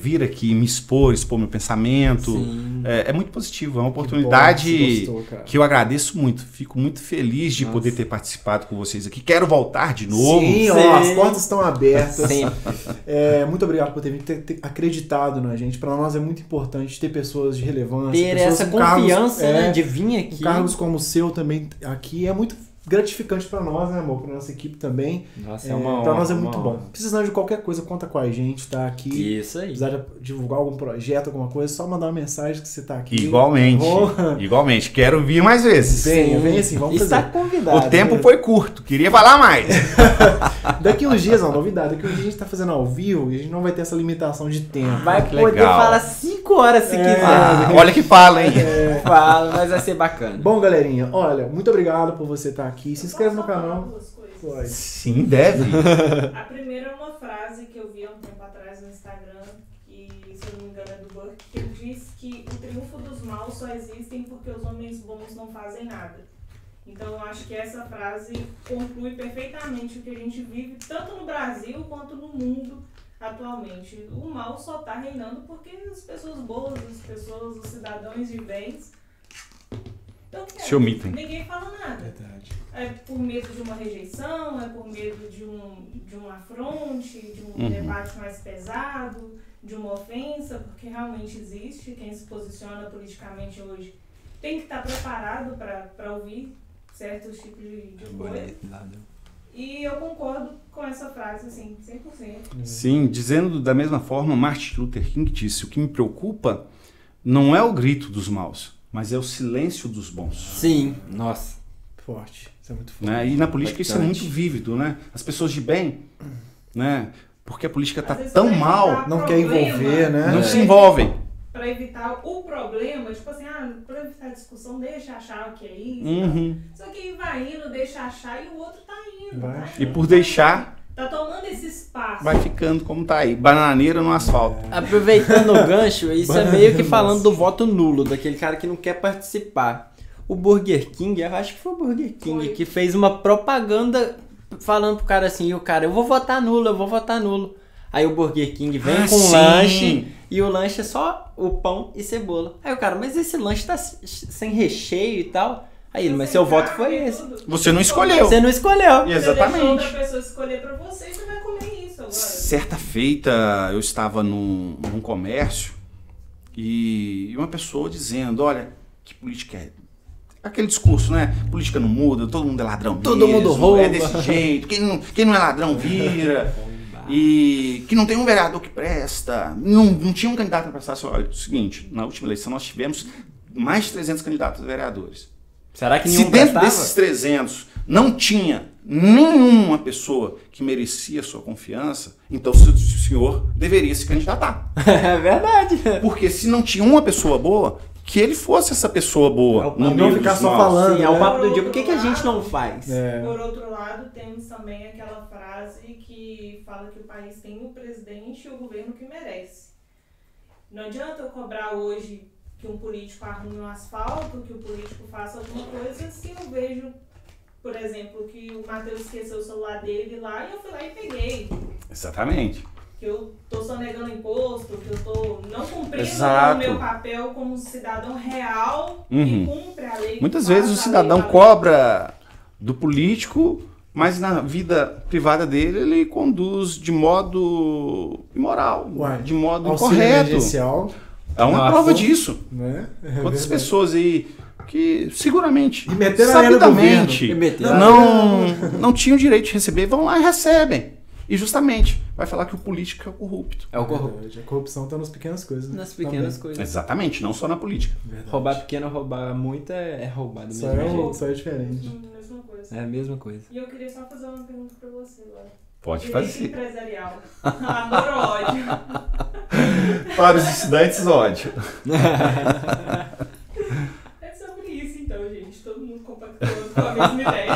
vir aqui me expor meu pensamento. Sim. É muito positivo, é uma Que bom que oportunidade você gostou, cara. que eu agradeço muito. Fico muito feliz de poder ter participado com vocês aqui. Quero voltar de novo. Sim, Sim. ó, as portas estão abertas. Sempre. Muito obrigado por ter vindo, ter acreditado na gente. Para nós é muito importante ter pessoas de relevância. Ter pessoas essa com cargos, confiança, né, de vir aqui. cargos como o seu também aqui é muito gratificante para nós, né, amor? Para nossa equipe também. Nossa, é uma Para nós é honra, muito uma bom. honra. Precisando de qualquer coisa, conta com a gente, tá aqui. Isso aí. Precisar de divulgar algum projeto, alguma coisa, só mandar uma mensagem que você tá aqui. Igualmente. Bom, Igualmente. Quero vir mais vezes. Venha assim, vamos Está fazer. convidado. O tempo foi curto. Queria falar mais. Daqui uns dias, ó, novidade, daqui uns dias a gente tá fazendo ao vivo e a gente não vai ter essa limitação de tempo. Vai que poder legal. falar 5 horas se quiser. Olha que fala, hein? Fala, mas vai ser bacana. Bom, galerinha, olha, muito obrigado por você estar aqui. Se inscreve no Posso falar canal. duas coisas? Pode. Sim, deve. A primeira é uma frase que eu vi há um tempo atrás no Instagram, que, se eu não me engano, é do Burke, que ele diz que o triunfo dos maus só existem porque os homens bons não fazem nada. Então eu acho que essa frase conclui perfeitamente o que a gente vive, tanto no Brasil quanto no mundo atualmente. O mal só está reinando porque as pessoas boas, os cidadãos de bens, não querem. Se omitem. Ninguém fala nada. Verdade. É por medo de uma rejeição, é por medo de um afronte, de um debate mais pesado, de uma ofensa, porque realmente existe. Quem se posiciona politicamente hoje tem que estar preparado para ouvir certos tipos de coisa. E eu concordo com essa frase, assim, 100%. Sim, dizendo da mesma forma, Martin Luther King disse: o que me preocupa não é o grito dos maus, mas é o silêncio dos bons. Sim, nossa. Forte. Isso é muito forte. Né? E na política isso é Impactante. muito vívido, né? As pessoas de bem, né? Porque a política está Às vezes, tão pra mal, evitar Não quer problema, envolver, né? não se envolvem. Para evitar o problema, tipo assim, para evitar a discussão, deixa achar o que é isso. Uhum. Só que vai indo, deixa achar e o outro tá indo. Vai. Tá E indo, por deixar, tá tomando esse espaço. vai ficando como tá aí, bananeira no asfalto. Aproveitando o gancho, isso é meio que Bananas. falando do voto nulo, daquele cara que não quer participar. O Burger King, eu acho que foi o Burger King, Foi. que fez uma propaganda falando pro cara assim, e o cara, eu vou votar nulo. Aí o Burger King vem com um sim. lanche, e o lanche é só o pão e cebola. Aí o cara, mas esse lanche tá sem recheio e tal. Aí ele, mas seu voto foi esse. Você não escolheu. Você não escolheu. Você deixou Exatamente. outra pessoa escolher pra você e você vai comer isso agora. Certa feita, eu estava num comércio e uma pessoa dizendo: olha, que política é? Aquele discurso, né? Política não muda, todo mundo é ladrão Todo mesmo, mundo rouba. é desse jeito, quem não é ladrão vira. E que não tem um vereador que presta, não tinha um candidato para prestar. Olha, é o seguinte, na última eleição nós tivemos mais de 300 candidatos a vereadores. Será que Se nenhum dentro prestava? desses 300 não tinha nenhuma pessoa que merecia sua confiança, então o senhor deveria se candidatar. É verdade. Porque se não tinha uma pessoa boa, que ele fosse essa pessoa boa. Não no meio ficar dos só maus. falando. Sim, é o né? papo do dia. Por que a gente não faz? É. Por outro lado, temos também aquela frase que fala que o país tem o presidente e o governo que merece. Não adianta eu cobrar hoje que um político arrume um asfalto, que o político faça alguma coisa, se eu vejo, por exemplo, que o Matheus esqueceu o celular dele lá e eu fui lá e peguei. Exatamente. Que eu tô sonegando imposto, que eu tô não cumprindo Exato. o meu papel como cidadão real que Uhum. cumpre a lei. que Muitas faz vezes o a cidadão lei valer. cobra do político, mas na vida privada dele ele conduz de modo imoral, Uai, de modo Auxílio incorreto. emergencial, É uma Nossa. prova disso. né? É Quantas verdade. pessoas aí que seguramente, E meteram a lei no sabidamente, governo. E meteram. não tinham direito de receber, vão lá e recebem. E justamente vai falar que o político é o corrupto. É o corrupto. Verdade, a corrupção tá nas pequenas coisas, né? Nas pequenas Também. coisas. Exatamente, não só na política. Verdade. Roubar pequeno, roubar muito é roubar do Só mesmo é, jeito. só é diferente. Mesma coisa. É a mesma coisa. E eu queria só fazer uma pergunta pra você agora. Pode Direito fazer. empresarial. Amor ou ódio? Para os estudantes, ódio. É sobre isso então, gente. Todo mundo compactuando com a mesma ideia.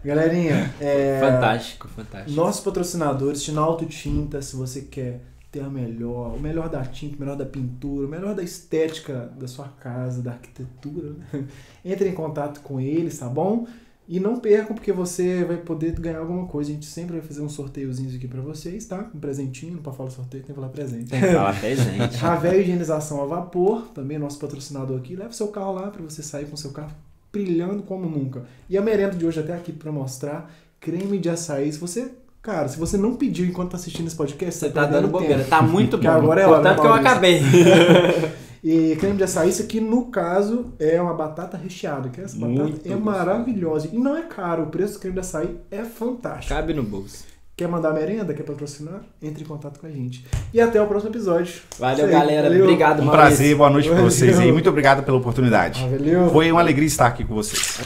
Galerinha, Fantástico, fantástico. nossos patrocinadores, Tinalto Tinta, se você quer ter o melhor da tinta, o melhor da pintura, o melhor da estética da sua casa, da arquitetura, né? Entre em contato com eles, tá bom? E não percam, porque você vai poder ganhar alguma coisa. A gente sempre vai fazer uns sorteiozinhos aqui pra vocês, tá? Um presentinho, não pode falar sorteio, tem que falar presente. Tem que falar presente. Ravel Higienização a Vapor, também nosso patrocinador aqui. Leva seu carro lá pra você sair com seu carro brilhando como nunca. E a merenda de hoje até aqui pra mostrar, creme de açaí. Se você, cara, se você não pediu enquanto tá assistindo esse podcast, Você tá perdendo dando bobeira. tempo. Tá muito Que bom. agora é hora, Portanto que eu Maurício. acabei. E creme de açaí, isso aqui no caso é uma batata recheada, que essa batata Muito é gostoso. maravilhosa. E não é caro, o preço do creme de açaí é fantástico. Cabe no bolso. Quer mandar merenda, quer patrocinar? Entre em contato com a gente. E até o próximo episódio. Valeu, Isso aí, galera. valeu. Obrigado, Um Maurício. prazer, boa noite pra Valeu. vocês aí. Muito obrigado pela oportunidade. Valeu. Foi uma alegria estar aqui com vocês.